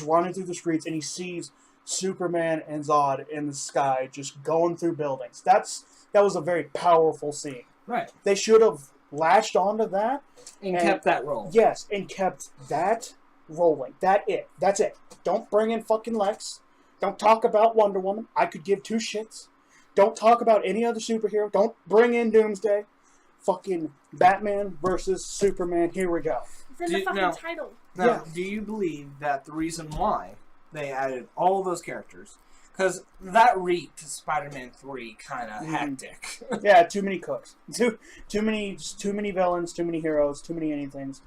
running through the streets and he sees Superman and Zod in the sky just going through buildings. That was a very powerful scene. Right. They should have latched onto that. And kept that rolling. Yes, and kept that rolling. That's it. Don't bring in fucking Lex. Don't talk about Wonder Woman. I could give two shits. Don't talk about any other superhero. Don't bring in Doomsday. Fucking Batman versus Superman. Here we go. It's in the fucking title. Now, do you believe that the reason why they added all of those characters, because that reeked Spider-Man 3 kind of hectic. Yeah, too many cooks, too many villains, too many heroes, too many anythings.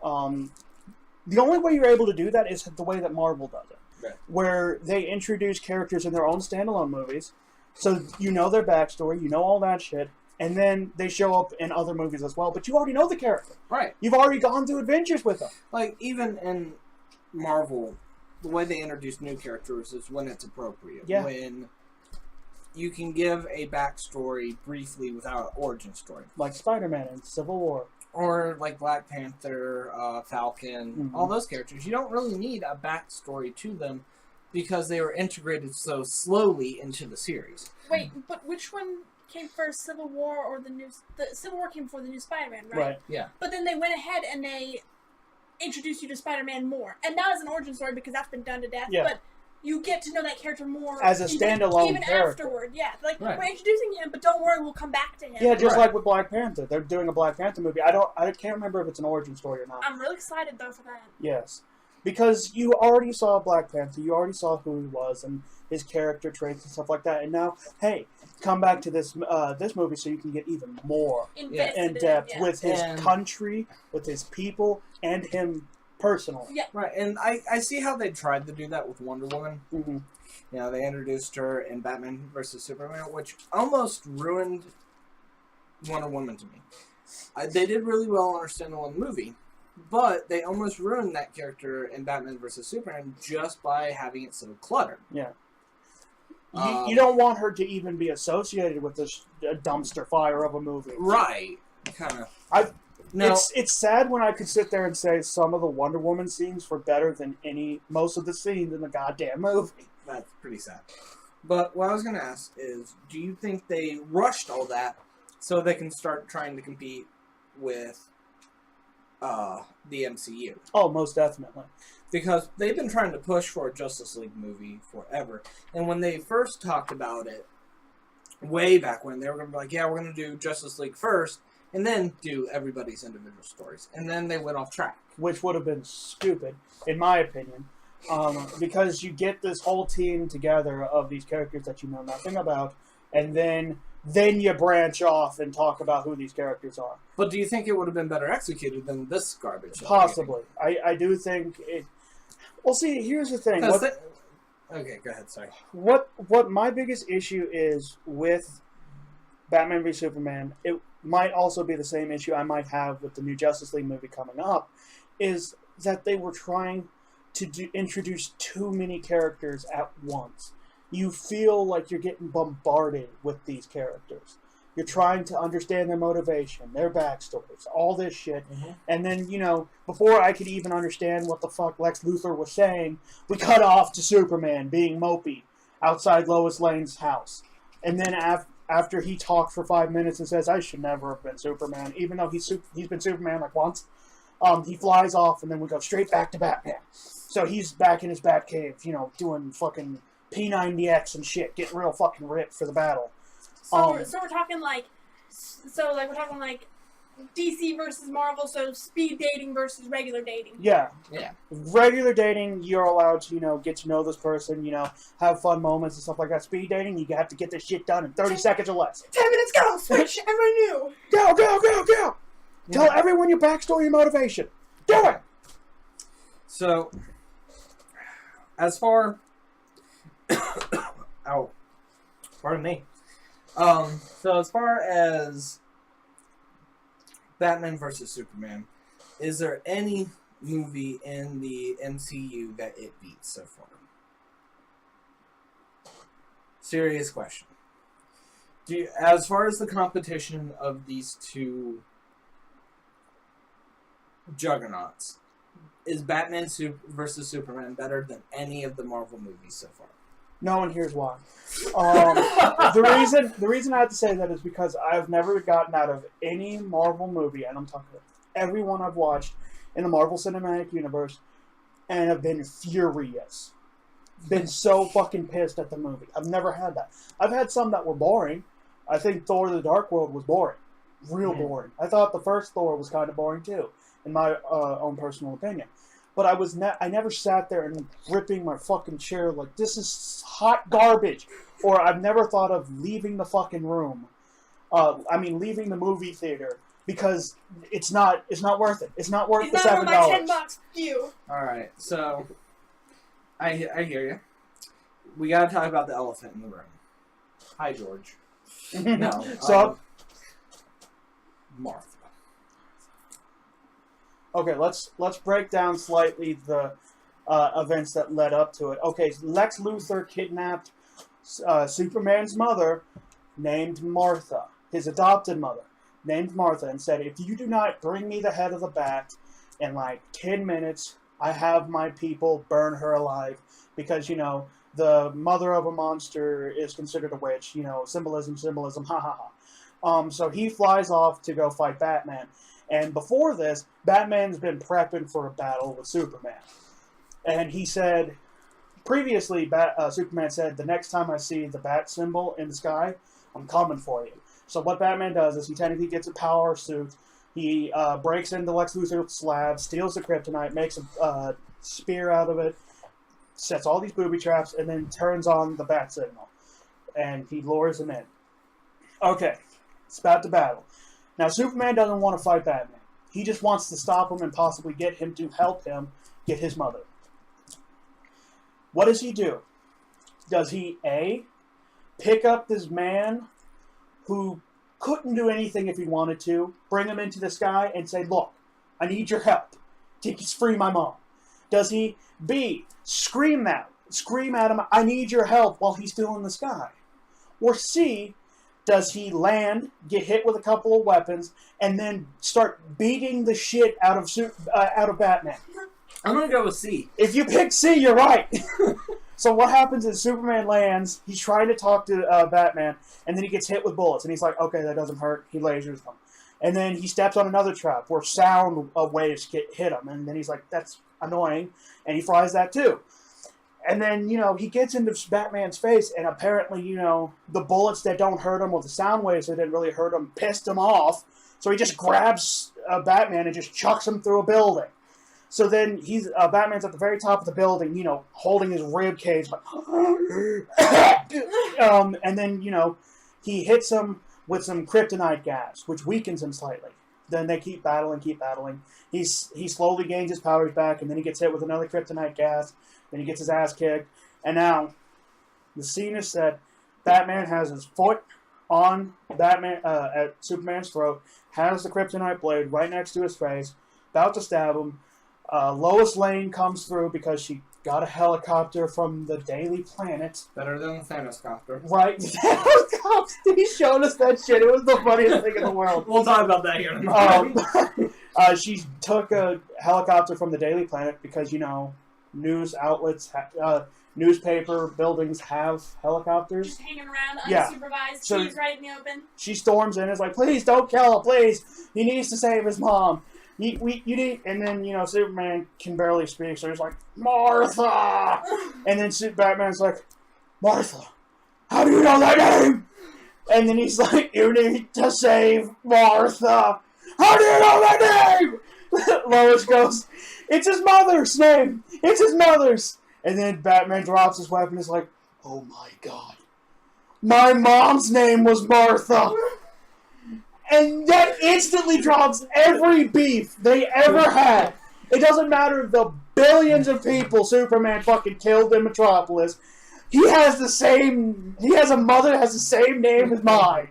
The only way you're able to do that is the way that Marvel does it, where they introduce characters in their own standalone movies, so you know their backstory, you know all that shit, and then they show up in other movies as well. But you already know the character, right? You've already gone through adventures with them. Like even in Marvel, the way they introduce new characters is when it's appropriate. Yeah. When you can give a backstory briefly without an origin story. Like Spider-Man in Civil War. Or like Black Panther, Falcon, all those characters. You don't really need a backstory to them because they were integrated so slowly into the series. Wait, but which one came first, Civil War or the Civil War came before the new Spider-Man, right? Right, yeah. But then they went ahead and they introduce you to Spider-Man more. And not as an origin story because that's been done to death, but you get to know that character more as a standalone even character. Afterward. Yeah, like we're introducing him, but don't worry, we'll come back to him. Yeah, just like with Black Panther. They're doing a Black Panther movie. I can't remember if it's an origin story or not. I'm really excited though for that. Yes. Because you already saw Black Panther, you already saw who he was, and his character traits and stuff like that. And now, hey, come back to this this movie so you can get even more in depth with his country, with his people, and him personally. Yeah. Right, and I see how they tried to do that with Wonder Woman. Mm-hmm. You know, they introduced her in Batman vs. Superman, which almost ruined Wonder Woman to me. They did really well on her standalone movie, but they almost ruined that character in Batman vs. Superman just by having it so cluttered. Yeah. You don't want her to even be associated with this dumpster fire of a movie. Right. Kind of. It's sad when I could sit there and say some of the Wonder Woman scenes were better than most of the scenes in the goddamn movie. That's pretty sad. But what I was going to ask is, do you think they rushed all that so they can start trying to compete with the MCU? Oh, most definitely. Because they've been trying to push for a Justice League movie forever. And when they first talked about it, way back when, they were going to be like, yeah, we're going to do Justice League first, and then do everybody's individual stories. And then they went off track. Which would have been stupid, in my opinion. Because you get this whole team together of these characters that you know nothing about, and then you branch off and talk about who these characters are. But do you think it would have been better executed than this garbage? Possibly. I do think it... Well, see, here's the thing. Okay, go ahead, sorry. What my biggest issue is with Batman v Superman, it might also be the same issue I might have with the new Justice League movie coming up, is that they were trying to introduce too many characters at once. You feel like you're getting bombarded with these characters. You're trying to understand their motivation, their backstories, all this shit. Mm-hmm. And then, before I could even understand what the fuck Lex Luthor was saying, we cut off to Superman being mopey outside Lois Lane's house. And then after he talked for 5 minutes and says, I should never have been Superman, even though he's been Superman like once, he flies off and then we go straight back to Batman. So he's back in his Batcave, doing fucking P90X and shit, getting real fucking ripped for the battle. So we're talking we're talking DC versus Marvel, so speed dating versus regular dating. Yeah. Regular dating, you're allowed to, get to know this person, have fun moments and stuff like that. Speed dating, you have to get this shit done in 30 seconds or less. 10 minutes, go! Switch, everyone new! Go! Yeah. Tell everyone your backstory and motivation. Do it! So, as far... Ow. Pardon me. So as far as Batman vs. Superman, is there any movie in the MCU that it beats so far? Serious question. As far as the competition of these two juggernauts, is Batman vs. Superman better than any of the Marvel movies so far? No, and here's why. The reason I have to say that is because I've never gotten out of any Marvel movie, and I'm talking about every one I've watched in the Marvel Cinematic Universe, and have been furious. Been so fucking pissed at the movie. I've never had that. I've had some that were boring. I think Thor: The Dark World was boring. Real boring. I thought the first Thor was kind of boring too, in my own personal opinion. But I never sat there and gripping my fucking chair like, this is hot garbage. Or I've never thought of leaving the fucking room. Leaving the movie theater. Because it's not worth it. It's not worth the $7. It's not worth my $10 you. Alright, so I hear you. We gotta talk about the elephant in the room. Hi, George. No. So, Martha. Okay, let's break down slightly the events that led up to it. Okay, Lex Luthor kidnapped Superman's mother, named Martha, his adopted mother, named Martha, and said, if you do not bring me the head of the bat in 10 minutes, I have my people burn her alive. Because, the mother of a monster is considered a witch. Symbolism, ha ha ha. So he flies off to go fight Batman. And before this, Batman's been prepping for a battle with Superman. And he said, previously, Superman said, the next time I see the bat symbol in the sky, I'm coming for you. So what Batman does is he technically gets a power suit. He breaks into Lex Luthor's lab, steals the kryptonite, makes a spear out of it, sets all these booby traps, and then turns on the bat signal. And he lures him in. Okay, it's about to battle. Now, Superman doesn't want to fight Batman. He just wants to stop him and possibly get him to help him get his mother. What does he do? Does he, A, pick up this man who couldn't do anything if he wanted to, bring him into the sky and say, look, I need your help. Take free my mom. Does he, B, scream at him, I need your help while he's still in the sky? Or C, does he land, get hit with a couple of weapons, and then start beating the shit out of Batman? I'm going to go with C. If you pick C, you're right. So what happens is Superman lands, he's trying to talk to Batman, and then he gets hit with bullets, and he's like, okay, that doesn't hurt. He lasers them. And then he steps on another trap where sound waves hit him, and then he's like, that's annoying, and he fries that too. And then, he gets into Batman's face, and apparently, the bullets that don't hurt him or the sound waves that didn't really hurt him pissed him off. So he just grabs Batman and just chucks him through a building. So then Batman's at the very top of the building, holding his rib cage, like, and then, he hits him with some kryptonite gas, which weakens him slightly. Then they keep battling. He slowly gains his powers back, and then he gets hit with another kryptonite gas. Then he gets his ass kicked. And now, the scene is set. Batman has his foot on at Superman's throat, has the kryptonite blade right next to his face, about to stab him. Lois Lane comes through because she got a helicopter from the Daily Planet. Better than the Thanos copter. Right. He showed us that shit. It was the funniest thing in the world. We'll talk about that here in a moment. She took a helicopter from the Daily Planet because, news outlets, newspaper buildings have helicopters. Just hanging around, Yeah. unsupervised, So cheese right in the open. She storms in and is like, please don't kill him, please. He needs to save his mom. You need, and then, Superman can barely speak, so he's like, Martha! And then Batman's like, Martha, how do you know that name? And then he's like, you need to save Martha. How do you know that name? Lois goes, it's his mother's name. It's his mother's. And then Batman drops his weapon and is like, oh my God. My mom's name was Martha. And that instantly drops every beef they ever had. It doesn't matter the billions of people Superman fucking killed in Metropolis. He has a mother that has the same name as mine.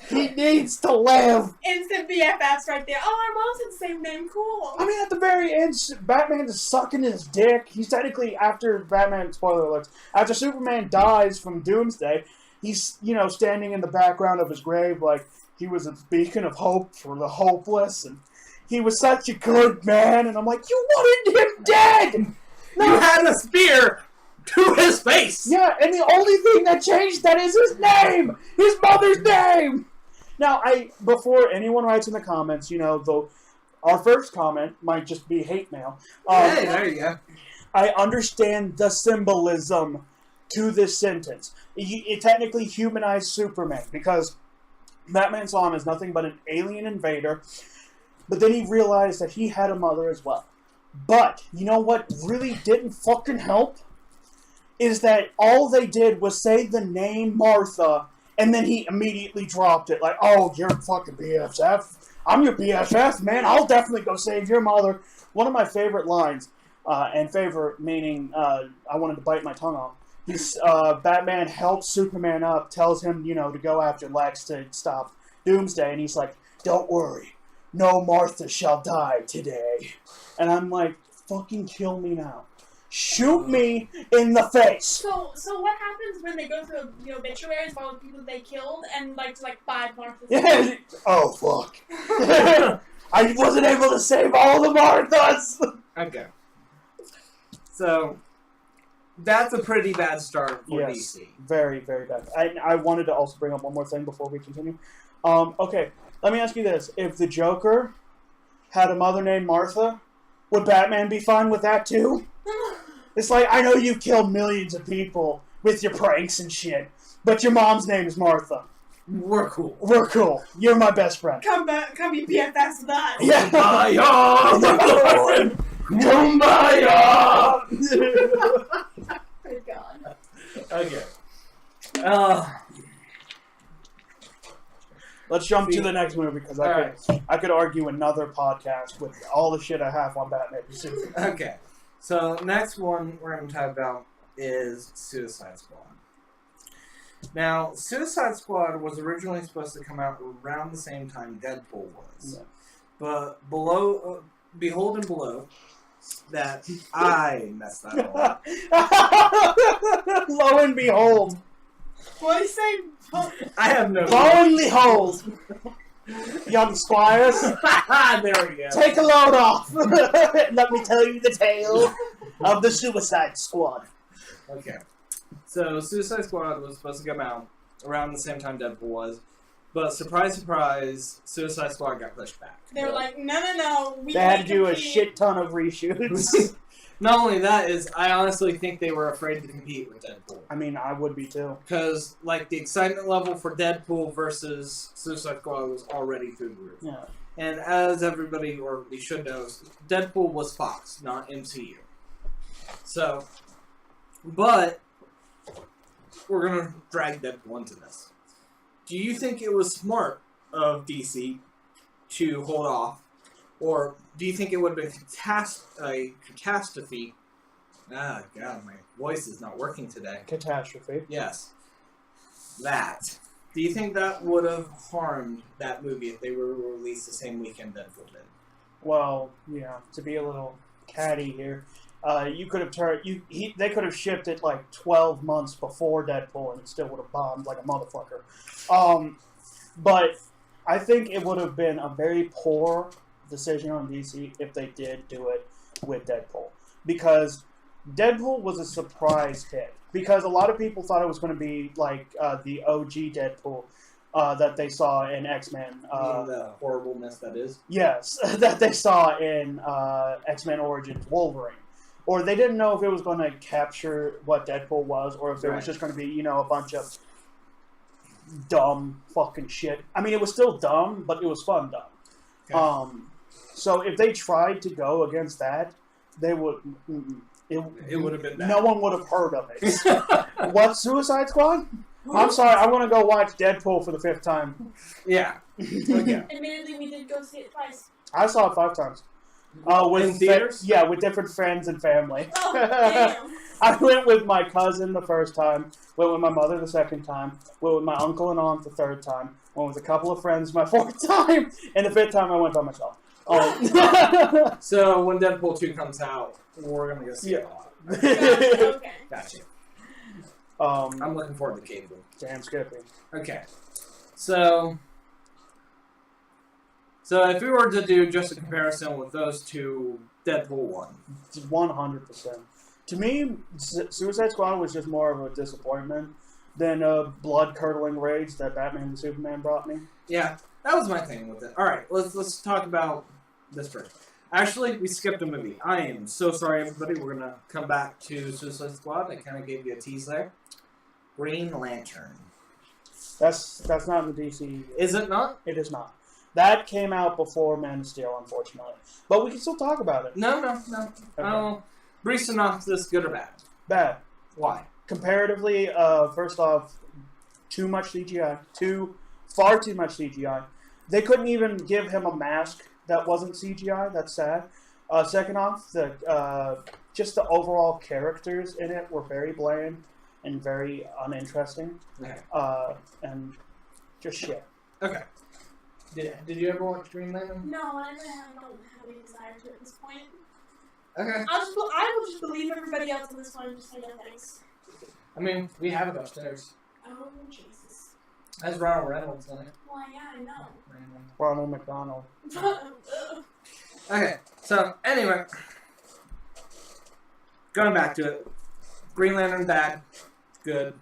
He needs to live. Instant BFFs right there. Oh, our moms had the same name. Cool. I mean, at the very end, Batman is sucking his dick. He's technically, after Batman, spoiler alerts, after Superman dies from Doomsday, he's, standing in the background of his grave like he was a beacon of hope for the hopeless, and he was such a good man, and I'm like, you wanted him dead! No. You had a spear to his face! Yeah, and the only thing that changed that is his name! His mother's name! Now, before anyone writes in the comments, our first comment might just be hate mail. Hey, there you go. I understand the symbolism to this sentence. It technically humanized Superman because Batman saw him as nothing but an alien invader, but then he realized that he had a mother as well. But, you know what really didn't fucking help? Is that all they did was say the name Martha, and then he immediately dropped it. Like, oh, you're fucking BFF. I'm your BFF, man. I'll definitely go save your mother. One of my favorite lines, and favorite meaning I wanted to bite my tongue off. Batman helps Superman up, tells him, to go after Lex to stop Doomsday, and he's like, don't worry, no Martha shall die today. And I'm like, fucking kill me now. Shoot me in the face. So what happens when they go through the obituaries of all the people they killed and to 5 Marthas? Yeah. Oh, fuck. I wasn't able to save all the Marthas. Okay. So, that's a pretty bad start for yes, DC. Very, very bad. I wanted to also bring up one more thing before we continue. Okay, let me ask you this. If the Joker had a mother named Martha, would Batman be fine with that too? It's like, I know you killed millions of people with your pranks and shit, but your mom's name is Martha. We're cool. We're cool. You're my best friend. Come be BFFs with us. Yeah. Kumbaya! Good God. Okay. Let's jump to the next movie because I could argue another podcast with all the shit I have on Batman. Okay. So next one we're going to talk about is Suicide Squad. Now, Suicide Squad was originally supposed to come out around the same time Deadpool was. Yeah. But behold and below, that I messed that all up. Lo and behold. What do you say? I have no Lo and behold. Young squires, there we go. take a load off. Let me tell you the tale of the Suicide Squad. Okay. So, Suicide Squad was supposed to come out around the same time Deadpool was. But, surprise, surprise, Suicide Squad got pushed back. They were like, no. They had to do a shit ton of reshoots. Not only that is, I honestly think they were afraid to compete with Deadpool. I mean, I would be too. Because, like, the excitement level for Deadpool versus Suicide Squad was already through the roof. Yeah. And as everybody, or you should know, Deadpool was Fox, not MCU. So, but, we're going to drag Deadpool into this. Do you think it was smart of DC to hold off? Or do you think it would have been a catastrophe? Ah, God, my voice is not working today. Catastrophe. Yes. That. Do you think that would have harmed that movie if they were released the same weekend Deadpool did? Well, yeah, to be a little catty here, you could have they could have shipped it like 12 months before Deadpool and it still would have bombed like a motherfucker. But I think it would have been a very poor decision on DC if they did do it with Deadpool. Because Deadpool was a surprise hit. Because a lot of people thought it was going to be like the OG Deadpool that they saw in X-Men. The horribleness that is? Yes, that they saw in X-Men Origins Wolverine. Or they didn't know if it was going to capture what Deadpool was, or if it was just going to be, a bunch of dumb fucking shit. I mean, it was still dumb, but it was fun dumb. Okay. So if they tried to go against that, they would... It would have been bad. No one would have heard of it. What, Suicide Squad? I'm sorry, I want to go watch Deadpool for the 5th time. Yeah. Okay. Admittedly, we did go see it twice. I saw it 5 times. In theaters? Yeah, with different friends and family. Oh, damn. I went with my cousin the first time, went with my mother the second time, went with my uncle and aunt the 3rd time, went with a couple of friends my 4th time, and the 5th time I went by myself. So when Deadpool 2 comes out, we're going to go see it a lot. Okay. Gotcha. I'm looking forward to Cable. Damn Skippy. Okay. So if we were to do just a comparison with those two, Deadpool 1. 100%. To me, Suicide Squad was just more of a disappointment than a blood-curdling rage that Batman and Superman brought me. Yeah, that was my thing with it. All right, let's talk about this first. Actually, we skipped a movie. I am so sorry, everybody. We're going to come back to Suicide Squad. I kind of gave you a tease there. Green Lantern. That's not in the DC. Is it not? It is not. That came out before Man of Steel, unfortunately. But we can still talk about it. No. Okay. Brief synopsis, good or bad? Bad. Why? Comparatively, first off, too much CGI. Far too much CGI. They couldn't even give him a mask that wasn't CGI. That's sad. Second off, just the overall characters in it were very bland and very uninteresting. Okay. And just shit. Okay. Did you ever watch Green Lantern? No, I don't have any desire to at this point. Okay. I will just believe everybody else on this one and just say no thanks. I mean, we have it upstairs. Oh, Jesus. That's Ronald Reynolds in it. Well, yeah, I know. Ronald McDonald. Okay, so anyway, going back to it, Green Lantern bad, good,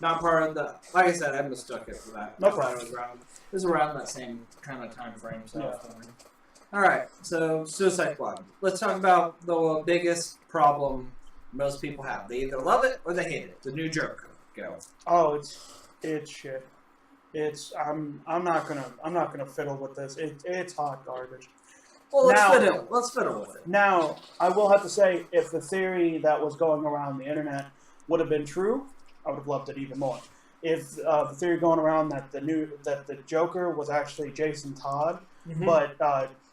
not part of the. Like I said, I mistook it for that. No problem. It was around that same kind of time frame. So. Yeah. All right, so Suicide Squad. Let's talk about the biggest problem most people have. They either love it or they hate it. The new Jericho. Go. Oh, it's shit. I'm not gonna fiddle with this. It's hot garbage. Well, Now- let's fiddle with it. Now, I will have to say, if the theory that was going around the internet would have been true, I would have loved it even more. If the theory going around that the Joker was actually Jason Todd, but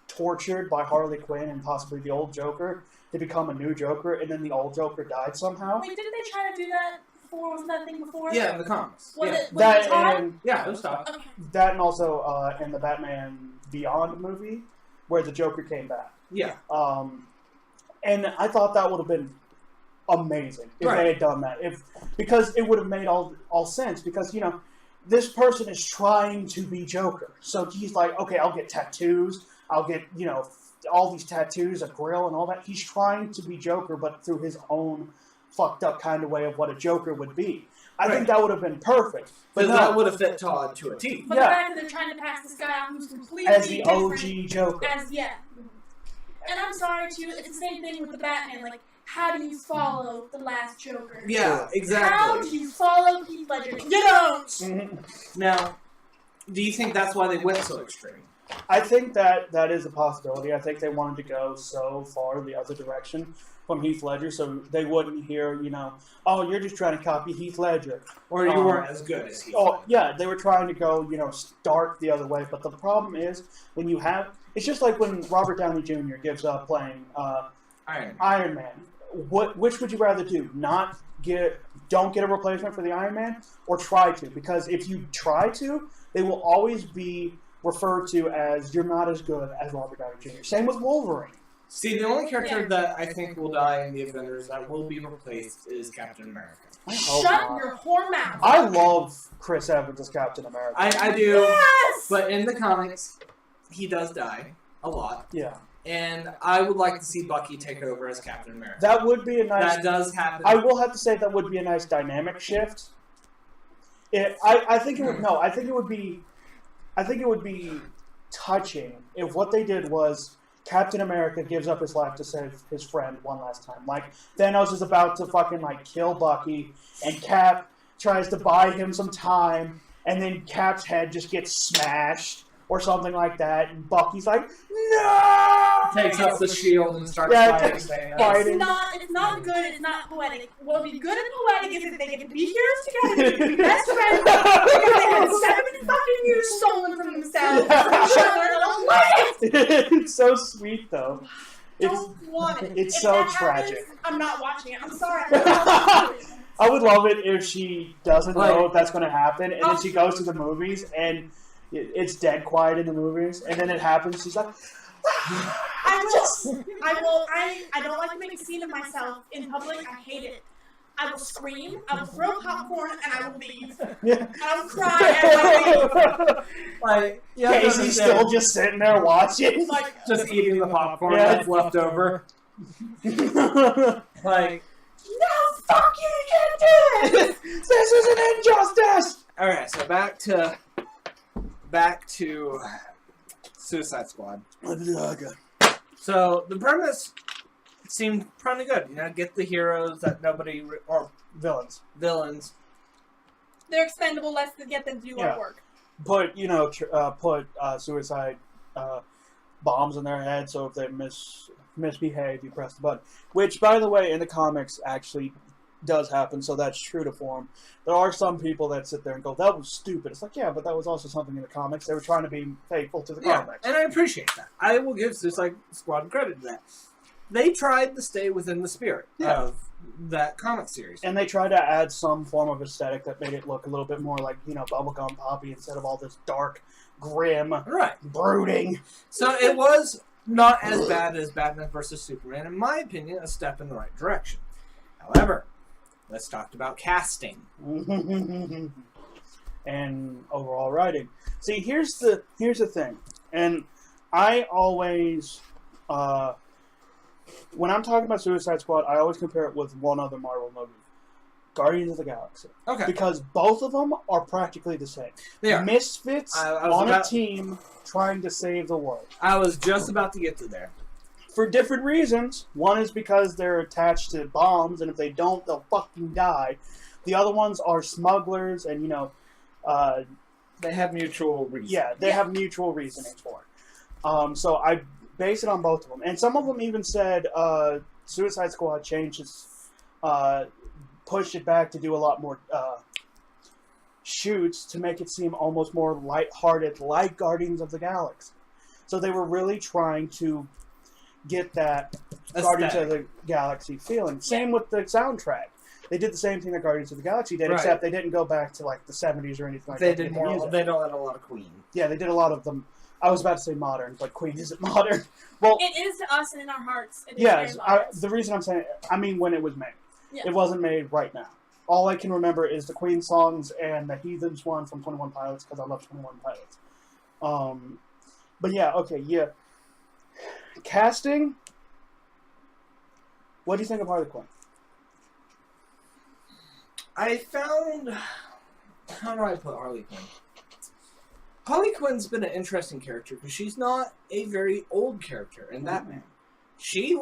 tortured by Harley Quinn and possibly the old Joker to become a new Joker, and then the old Joker died somehow. Wait, didn't they try to do that before? Wasn't that thing before? Yeah, in the comics. Was yeah. it Todd? And Yeah, it was Todd. Okay. that, and also in the Batman Beyond movie, where the Joker came back. Yeah. And I thought that would have been amazing if Right. they had done that. Because it would have made all sense. Because, you know, this person is trying to be Joker. So he's like, okay, I'll get tattoos. I'll get, you know, all these tattoos, a grill and all that. He's trying to be Joker, but through his own fucked up kind of way of what a Joker would be. I think that would have been perfect. But Because no, that would have fit Todd to a T. But the fact that they're trying to pass this guy out who's completely as the different OG Joker. And I'm sorry too, it's the same thing with the Batman. Like, how do you follow the last Joker? Yeah, exactly. How do you follow Heath Ledger? You don't! Now, do you think that's why they went so extreme? I think that is a possibility. I think they wanted to go so far the other direction from Heath Ledger, so they wouldn't hear, you know, oh, you're just trying to copy Heath Ledger. Or you weren't as good as he Oh, yeah, they were trying to go, you know, start the other way. But the problem is, when you have... It's just like when Robert Downey Jr. gives up playing Iron Man. Which would you rather do? Don't get a replacement for the Iron Man, or try to? Because if you try to, they will always be referred to as you're not as good as Robert Downey Jr. Same with Wolverine. See, the only character that I think will die in the Avengers that will be replaced is Captain America. Shut your whore mouth! I love Chris Evans as Captain America. I do, Yes! but in the comics, he does die a lot. Yeah. And I would like to see Bucky take over as Captain America. That would be a nice... That does happen. I will have to say that would be a nice dynamic shift. I think it would... No, I think it would be touching if what they did was Captain America gives up his life to save his friend one last time. Like, Thanos is about to fucking, like, kill Bucky, and Cap tries to buy him some time, and then Cap's head just gets smashed, or something like that, and Bucky's like, no! Takes up the shield and starts fighting. fighting. It's not good, it's not poetic. What would be good and poetic is if they get to be heroes together, they get to be best friends, because they had 7 fucking years stolen from themselves, from each other, and I don't like it! It's so sweet, though. Don't want it. It's If so that tragic. happens, I'm not watching it. I'm sorry. I'm not watching it. I would love it if she doesn't know Like- that's going to happen, and then she goes to the movies, and it's dead quiet in the movies, and then it happens, she's like, I don't like to make a scene of myself in public. I hate it. I will scream, I will throw popcorn, and I will leave. yeah. And I will cry as I leave. Like, yeah, Casey's still just sitting there watching. Like, just eating the popcorn Yeah. that's left over. Like, no, fuck you, you can't do this! This is an injustice! alright, so back to Suicide Squad. So the premise seemed pretty good. You know, get the heroes that nobody or Villains. villains. They're expendable, let's get them to do Yeah. our work. Put, you know, put suicide bombs in their head, so if they misbehave, you press the button. Which, by the way, in the comics actually does happen, so that's true to form. There are some people that sit there and go, that was stupid. It's like, yeah, but that was also something in the comics. They were trying to be faithful to the comics. And I appreciate that. I will give Suicide Squad credit to that. They tried to stay within the spirit of that comic series. And they tried to add some form of aesthetic that made it look a little bit more like, you know, bubblegum poppy instead of all this dark, grim, Right. brooding. So it was not as bad as Batman vs. Superman. In my opinion, a step in the right direction. However, let's talk about casting. And overall writing. See, here's the thing. And I always, when I'm talking about Suicide Squad, I always compare it with one other Marvel movie, Guardians of the Galaxy. Okay. Because both of them are practically the same. They are. Misfits I was on about- a team trying to save the world. I was just about to get to there. For different reasons. One is because they're attached to bombs, and if they don't, they'll fucking die. The other ones are smugglers, and, you know, They have mutual reasons. yeah, they have mutual reasonings for it. So base it on both of them. And some of them even said Suicide Squad changed its, pushed it back to do a lot more shoots to make it seem almost more lighthearted, like Guardians of the Galaxy. So they were really trying to get that Guardians of the Galaxy feeling. Same with the soundtrack. They did the same thing that Guardians of the Galaxy did, except they didn't go back to like the 70s or anything like that. They did more. They don't have a lot of Queen. Yeah, they did a lot of them. I was about to say modern, but Queen isn't modern. Well, it is to us and in our hearts. Yes, the reason I'm saying, I mean when it was made. Yeah. It wasn't made right now. All I can remember is the Queen songs and the Heathens one from 21 Pilots, because I love 21 Pilots. But yeah, okay, yeah. Casting. What do you think of Harley Quinn? I found... How do I put Harley Quinn? Harley Quinn's been an interesting character because she's not a very old character in Batman. She's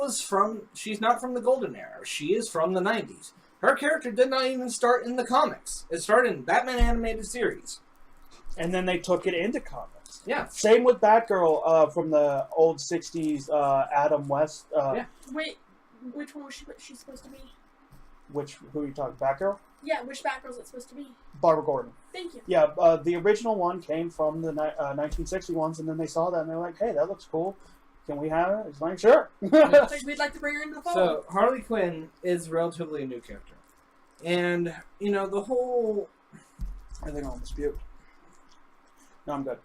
not from the Golden Era. She is from the 90s. Her character did not even start in the comics. It started in Batman Animated Series. And then they took it into comics. Yeah. Same with Batgirl from the old 60s Adam West. Yeah. Wait, which one was she supposed to be? Who are you talking, Batgirl? Yeah, which Batgirl is it supposed to be? Barbara Gordon. Thank you. Yeah, the original one came from the 1960 ones, and then they saw that, and they're like, hey, that looks cool. Can we have it? It's like, sure. We'd like to bring her into the fold. So, Harley Quinn is relatively a new character. And, the whole... I think I'll dispute. No, I'm good.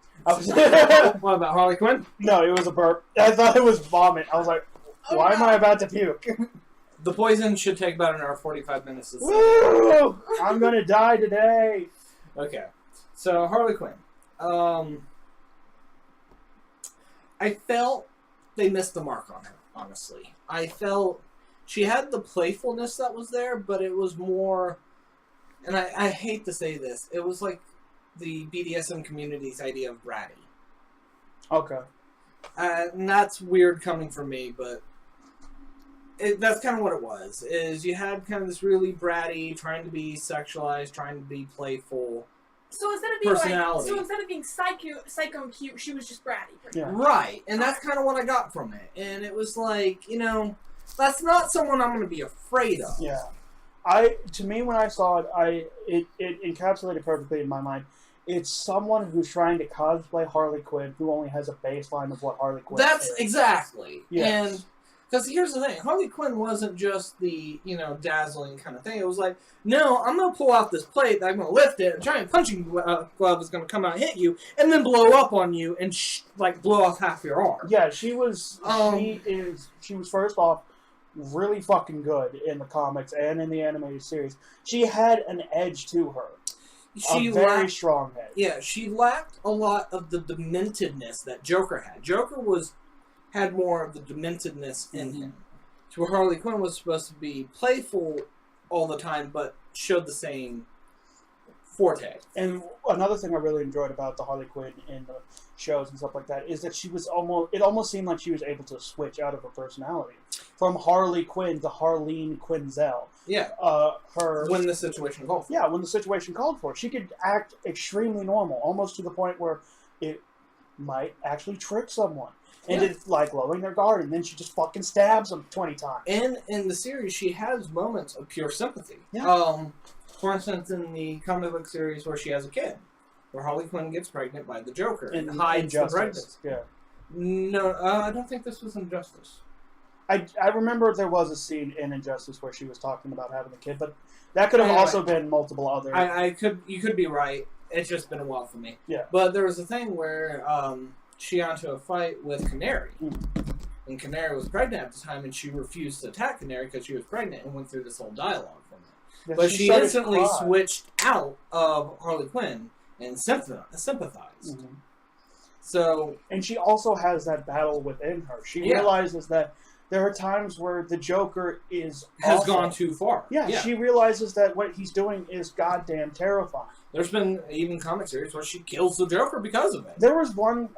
What about Harley Quinn? No, it was a burp. I thought it was vomit. I was like, why am I about to puke? The poison should take about an hour 45 minutes to Woo! I'm gonna die today. Okay. So, Harley Quinn. I felt they missed the mark on her, honestly. I felt she had the playfulness that was there, but it was more, and I hate to say this, it was like the BDSM community's idea of bratty. Okay. And that's weird coming from me, but that's kind of what it was. Is you had kind of this really bratty, trying to be sexualized, trying to be playful. So instead of being personality. instead of being psycho and cute, she was just bratty. Yeah. Right, and that's kind of what I got from it. And it was like, that's not someone I'm going to be afraid of. Yeah. To me, when I saw it, it encapsulated perfectly in my mind. It's someone who's trying to cosplay Harley Quinn who only has a baseline of what Harley Quinn is. That's exactly. Yes. And because here's the thing, Harley Quinn wasn't just the, dazzling kind of thing. It was like, no, I'm going to pull out this plate, I'm going to lift it, a giant punching glove is going to come out and hit you, and then blow up on you and, blow off half your arm. Yeah, she was first off really fucking good in the comics and in the animated series. She had an edge to her. She very strong edge. Yeah, she lacked a lot of the dementedness that Joker had. Joker had more of the dementedness in him. So where Harley Quinn was supposed to be playful all the time, but showed the same forte. And another thing I really enjoyed about the Harley Quinn in the shows and stuff like that is that it almost seemed like she was able to switch out of her personality. From Harley Quinn to Harleen Quinzel. Yeah. When the situation called for it. Yeah, when the situation called for it. She could act extremely normal, almost to the point where it might actually trick someone. And it's like lowering their guard, and then she just fucking stabs them 20 times. And in the series, she has moments of pure sympathy. Yeah. For instance, in the comic book series where she has a kid, where Harley Quinn gets pregnant by the Joker and hides the pregnancy. Yeah. No, I don't think this was Injustice. I remember there was a scene in Injustice where she was talking about having a kid, but that could have also been multiple other. You could be right. It's just been a while for me. Yeah. But there was a thing where she got into a fight with Canary. And Canary was pregnant at the time, and she refused to attack Canary because she was pregnant and went through this whole dialogue from it. Yeah, but she instantly switched out of Harley Quinn and sympathized. So, and she also has that battle within her. She realizes that there are times where the Joker has gone too far. Yeah, she realizes that what he's doing is goddamn terrifying. There's been even comic series where she kills the Joker because of it. There was one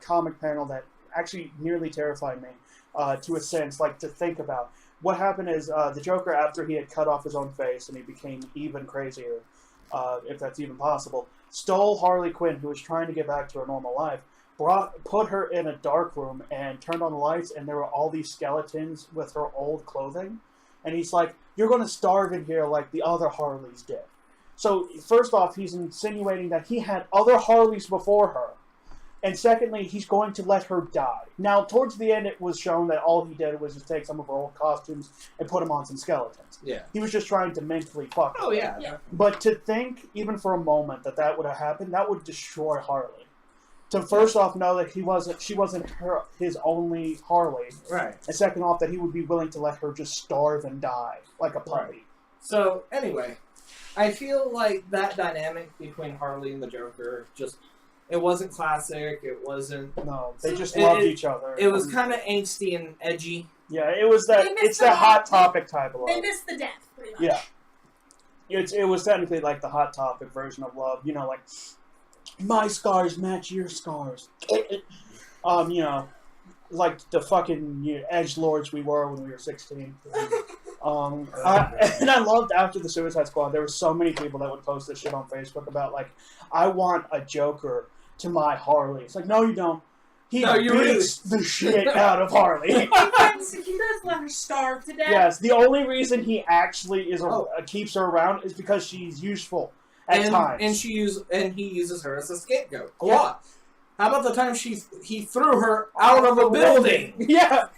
comic panel that actually nearly terrified me, to a sense, like to think about. What happened is the Joker, after he had cut off his own face and he became even crazier, if that's even possible, stole Harley Quinn, who was trying to get back to her normal life, put her in a dark room and turned on the lights, and there were all these skeletons with her old clothing. And he's like, you're going to starve in here like the other Harleys did. So, first off, he's insinuating that he had other Harleys before her. And secondly, he's going to let her die. Now, towards the end, it was shown that all he did was just take some of her old costumes and put them on some skeletons. Yeah. He was just trying to mentally fuck her. Oh, yeah. But to think, even for a moment, that would have happened, that would destroy Harley. To first off know that she wasn't his only Harley. Right. And second off, that he would be willing to let her just starve and die like a puppy. Right. So, anyway, I feel like that dynamic between Harley and the Joker it wasn't classic. It wasn't. No, they just loved each other. It was kind of angsty and edgy. Yeah, it was that. It's the Hot Topic type of love. They missed the death, pretty much. Yeah, it was technically like the Hot Topic version of love. You know, like my scars match your scars. You know, like the fucking edgelords we were when we were 16. And I loved after the Suicide Squad, there were so many people that would post this shit on Facebook about like, I want a Joker to my Harley. It's like, no, you don't. He beats the shit out of Harley. He does let her starve to death. Yes, the only reason he actually keeps her around is because she's useful at times. And he uses her as a scapegoat a lot. How about the time he threw her out of a building? Yeah.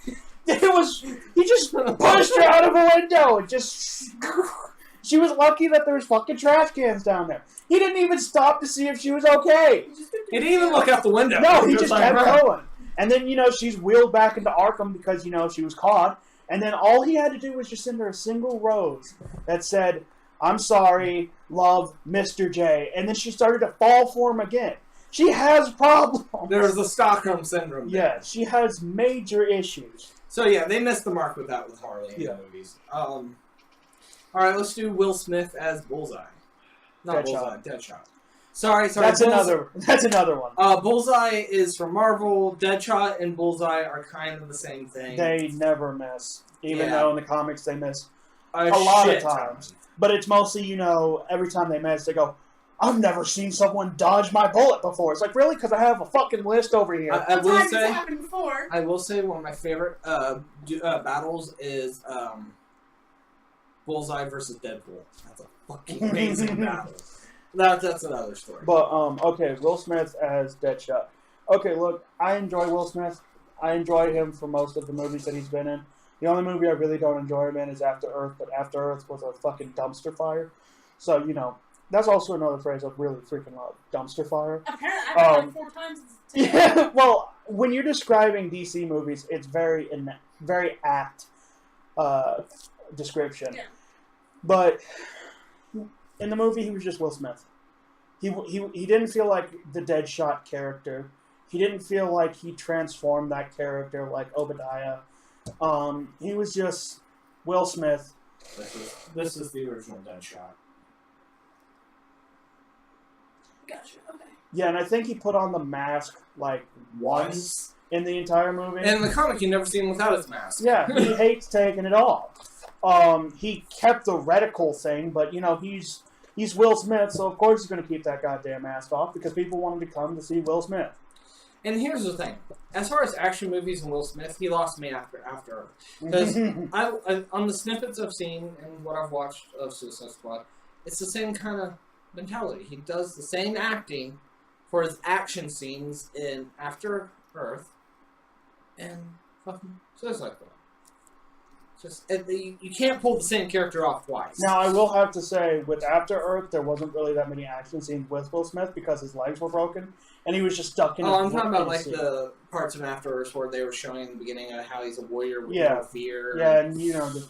He just pushed her out of a window and just... She was lucky that there was fucking trash cans down there. He didn't even stop to see if she was okay. He didn't even look out the window. No, he just kept going. And then, she's wheeled back into Arkham because, she was caught. And then all he had to do was just send her a single rose that said, I'm sorry, love, Mr. J. And then she started to fall for him again. She has problems. There's the Stockholm Syndrome. Yeah, she has major issues. So, yeah, they missed the mark with that with Harley in the movies. Alright, let's do Will Smith as Bullseye. Not Bullseye, Deadshot. Sorry. That's another one. Bullseye is from Marvel. Deadshot and Bullseye are kind of the same thing. They never miss. Even though in the comics they miss a lot of times. But it's mostly, every time they miss, they go, I've never seen someone dodge my bullet before. It's like, really? Because I have a fucking list over here. I will say one of my favorite battles is Bullseye versus Deadpool. That's a fucking amazing battle. That's another story. But, okay, Will Smith as Deadshot. Okay, look, I enjoy Will Smith. I enjoy him for most of the movies that he's been in. The only movie I really don't enjoy him in is After Earth, but After Earth was a fucking dumpster fire. So, that's also another phrase I really freaking love. Dumpster fire. Apparently, I've heard it 4 times today. Yeah, well, when you're describing DC movies, it's very apt description. Yeah. But in the movie, he was just Will Smith. He didn't feel like the Deadshot character. He didn't feel like he transformed that character like Obadiah. He was just Will Smith. This is the original Deadshot. Gotcha. Okay. Yeah, and I think he put on the mask like once in the entire movie. And in the comic, you never see him without his mask. Yeah, he hates taking it off. He kept the reticle thing, but he's Will Smith, so of course he's going to keep that goddamn mask off because people wanted to come to see Will Smith. And here's the thing: as far as action movies and Will Smith, he lost me after Earth. Because on the snippets I've seen and what I've watched of Suicide Squad, it's the same kind of mentality. He does the same acting for his action scenes in After Earth and fucking Suicide Squad. You can't pull the same character off twice. Now, I will have to say, with After Earth, there wasn't really that many action scenes with Will Smith because his legs were broken, and he was just stuck in. I'm talking about like the parts of After Earth where they were showing in the beginning of how he's a warrior with no fear. Yeah, and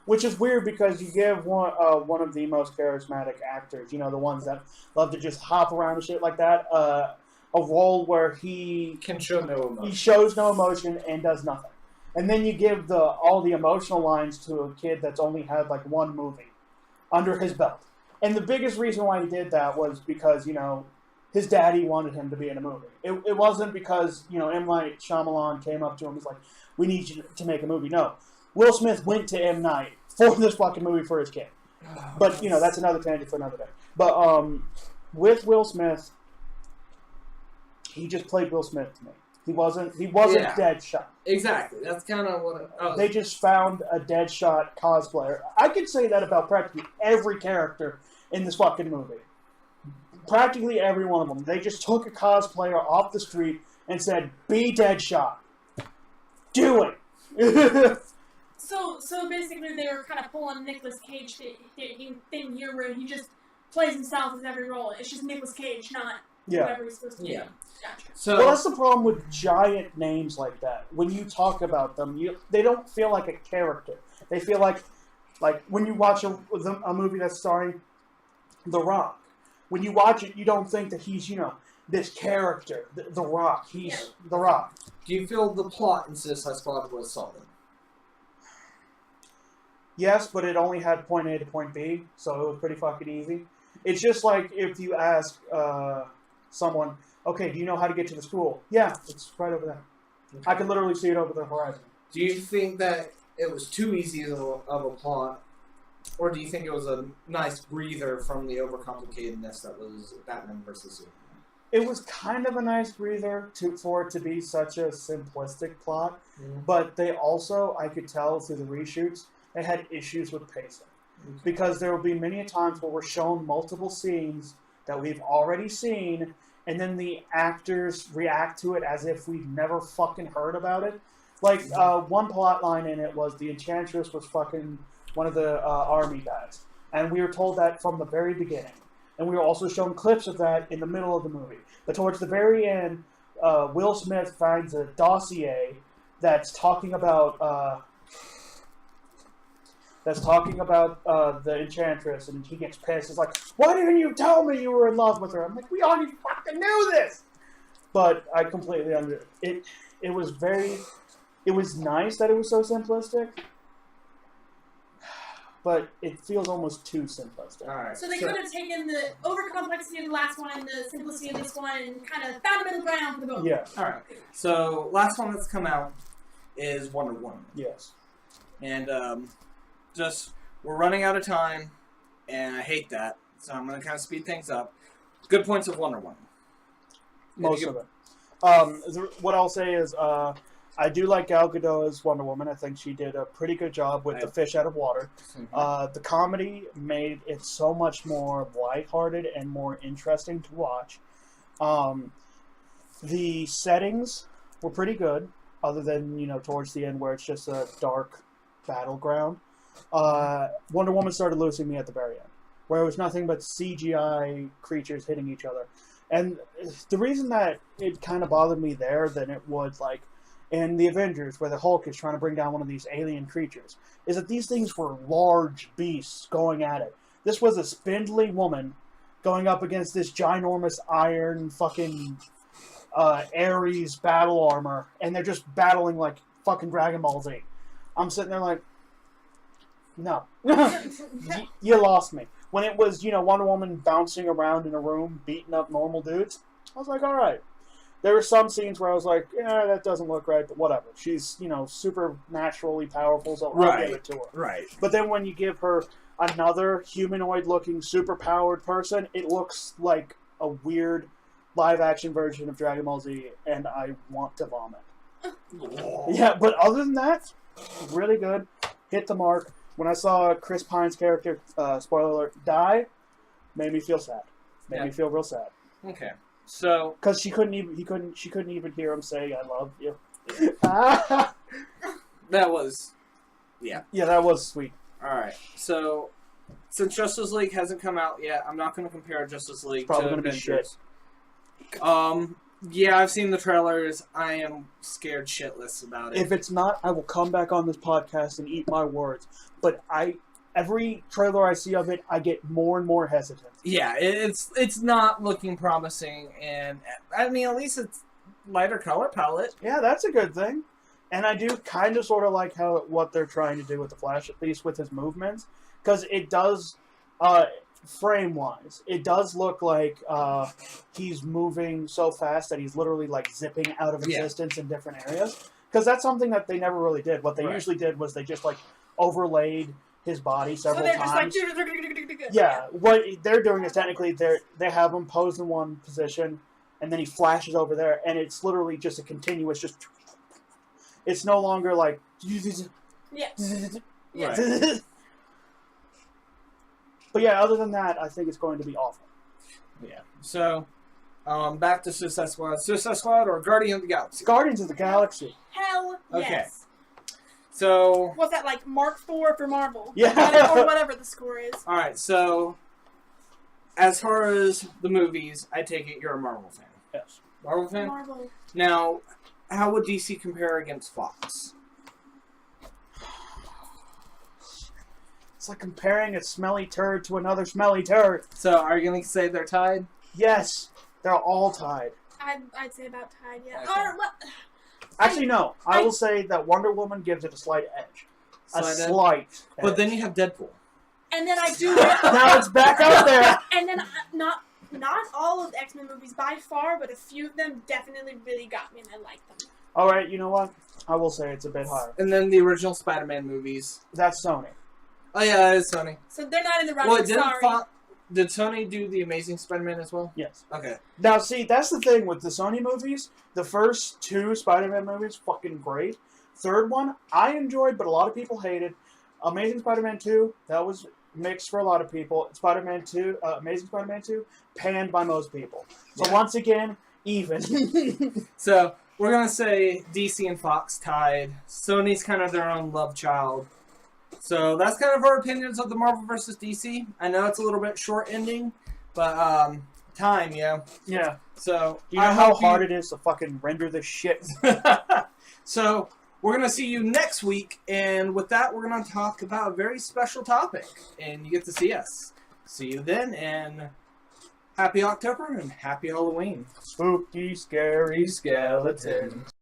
which is weird because you give one of the most charismatic actors, the ones that love to just hop around and shit like that, a role where he can show no emotion. He shows no emotion and does nothing. And then you give all the emotional lines to a kid that's only had like one movie under his belt. And the biggest reason why he did that was because, his daddy wanted him to be in a movie. It wasn't because, M. Night Shyamalan came up to him and was like, we need you to make a movie. No. Will Smith went to M. Night for this fucking movie for his kid. But, that's another tangent for another day. But, with Will Smith, he just played Will Smith to me. He wasn't Deadshot. Exactly. That's kind of what They just found a Deadshot cosplayer. I could say that about practically every character in this fucking movie. Practically every one of them. They just took a cosplayer off the street and said, "Be Deadshot. Do it." So basically, they were kind of pulling Nicolas Cage thing here, where he just plays himself in every role. It's just Nicolas Cage, not whoever he's supposed to be. Yeah. Gotcha. So Well, that's the problem with giant names like that. When you talk about them, they don't feel like a character. They feel like when you watch a movie that's starring The Rock. When you watch it, you don't think that he's, this character, The Rock. He's The Rock. do you feel the plot in Suicide Squad was solid? Yes, but it only had point A to point B, so it was pretty fucking easy. It's just like if you ask someone, okay, do you know how to get to the school? Yeah, it's right over there. Okay. I can literally see it over the horizon. Do you think that it was too easy of a plot, or do you think it was a nice breather from the overcomplicatedness that was Batman versus Superman? It was kind of a nice breather for it to be such a simplistic plot, Mm-hmm. but they also, I could tell through the reshoots, they had issues with pacing. Because there will be many times where we're shown multiple scenes that we've already seen, and then the actors react to it as if we've never fucking heard about it. Like, one plot line in it was the Enchantress was fucking one of the army guys. And we were told that from the very beginning. And we were also shown clips of that in the middle of the movie. But towards the very end, Will Smith finds a dossier that's talking about the Enchantress, and he gets pissed. He's like, "Why didn't you tell me you were in love with her?" I'm like, "We already fucking knew this!" But I completely it was nice that it was so simplistic, but it feels almost too simplistic. All right. So they could have taken the over-complexity of the last one and the simplicity of this one and kind of found a middle ground for the both. Yeah. All right. So last one that's come out is Wonder Woman. Yes. And we're running out of time, and I hate that, so I'm going to kind of speed things up. Good points of Wonder Woman. Most of it. What I'll say is, I do like Gal Gadot as Wonder Woman. I think she did a pretty good job with the fish out of water. Mm-hmm. The comedy made it so much more lighthearted and more interesting to watch. The settings were pretty good, other than, towards the end where it's just a dark battleground. Wonder Woman started losing me at the very end, where it was nothing but CGI creatures hitting each other. And the reason that it kind of bothered me there than it would, like, in the Avengers, where the Hulk is trying to bring down one of these alien creatures, is that these things were large beasts going at it. This was a spindly woman going up against this ginormous iron fucking Ares battle armor, and they're just battling like fucking Dragon Ball Z. I'm sitting there like, no. You lost me. When it was, Wonder Woman bouncing around in a room, beating up normal dudes, I was like, alright. There were some scenes where I was like, yeah, that doesn't look right, but whatever. She's, supernaturally powerful, so I'll give it to her. Right. But then when you give her another humanoid-looking, super-powered person, it looks like a weird live-action version of Dragon Ball Z, and I want to vomit. Yeah, but other than that, really good. Hit the mark. When I saw Chris Pine's character, spoiler alert, die, made me feel sad. Made me feel real sad. Okay. So, because she couldn't even hear him say "I love you." that was, yeah, that was sweet. All right. So, since Justice League hasn't come out yet, I'm not going to compare Justice League Probably to gonna be Avengers. Yeah, I've seen the trailers. I am scared shitless about it. If it's not, I will come back on this podcast and eat my words. But every trailer I see of it, I get more and more hesitant. Yeah, it's not looking promising, and I mean, at least it's lighter color palette. Yeah, that's a good thing. And I do kind of sort of like what they're trying to do with the Flash, at least with his movements, because it does, frame-wise, it does look like he's moving so fast that he's literally like zipping out of existence in different areas. Because that's something that they never really did. What they usually did was they just like overlaid his body So several they're times. just like. Yeah, what they're doing is technically they have him posed in one position, and then he flashes over there, and it's literally just a continuous. Just it's no longer like. Yes. Right. But yeah, other than that, I think it's going to be awful. Yeah. So, back to Suicide Squad. Suicide Squad or Guardian of the Galaxy? Guardians of the Galaxy. Hell Okay. yes. So, What's that like? Mark 4 for Marvel. Yeah. Or whatever the score is. all right. So, as far as the movies, I take it you're a Marvel fan. Yes. Marvel fan. Marvel. Now, how would DC compare against Fox? It's like comparing a smelly turd to another smelly turd. So, are you going to say they're tied? Yes, they're all tied. I'd say about tied, yeah. Okay. Or, well, Actually, no. I will say that Wonder Woman gives it a slight edge. Slight edge. But then you have Deadpool. and then I do. Now it's back out there. And then not all of the X-Men movies by far, but a few of them definitely really got me, and I like them. All right, you know what? I will say it's a bit higher. And then the original Spider-Man movies. That's Sony. Oh yeah, it's Sony. So they're not in the running. Well, did Sony do the Amazing Spider-Man as well? Yes. Okay. Now, see, that's the thing with the Sony movies. The first two Spider-Man movies, fucking great. Third one, I enjoyed, but a lot of people hated. Amazing Spider-Man 2, that was mixed for a lot of people. Spider-Man 2, Amazing Spider-Man 2, panned by most people. So Yeah. once again, even. So we're gonna say DC and Fox tied. Sony's kind of their own love child. So that's kind of our opinions of the Marvel versus DC. I know it's a little bit short ending, but time, yeah. Yeah. So You know how hard it is to fucking render this shit? So we're gonna see you next week, and with that, we're gonna talk about a very special topic, and you get to see us. See you then, and happy October and happy Halloween. Spooky, scary Skeleton.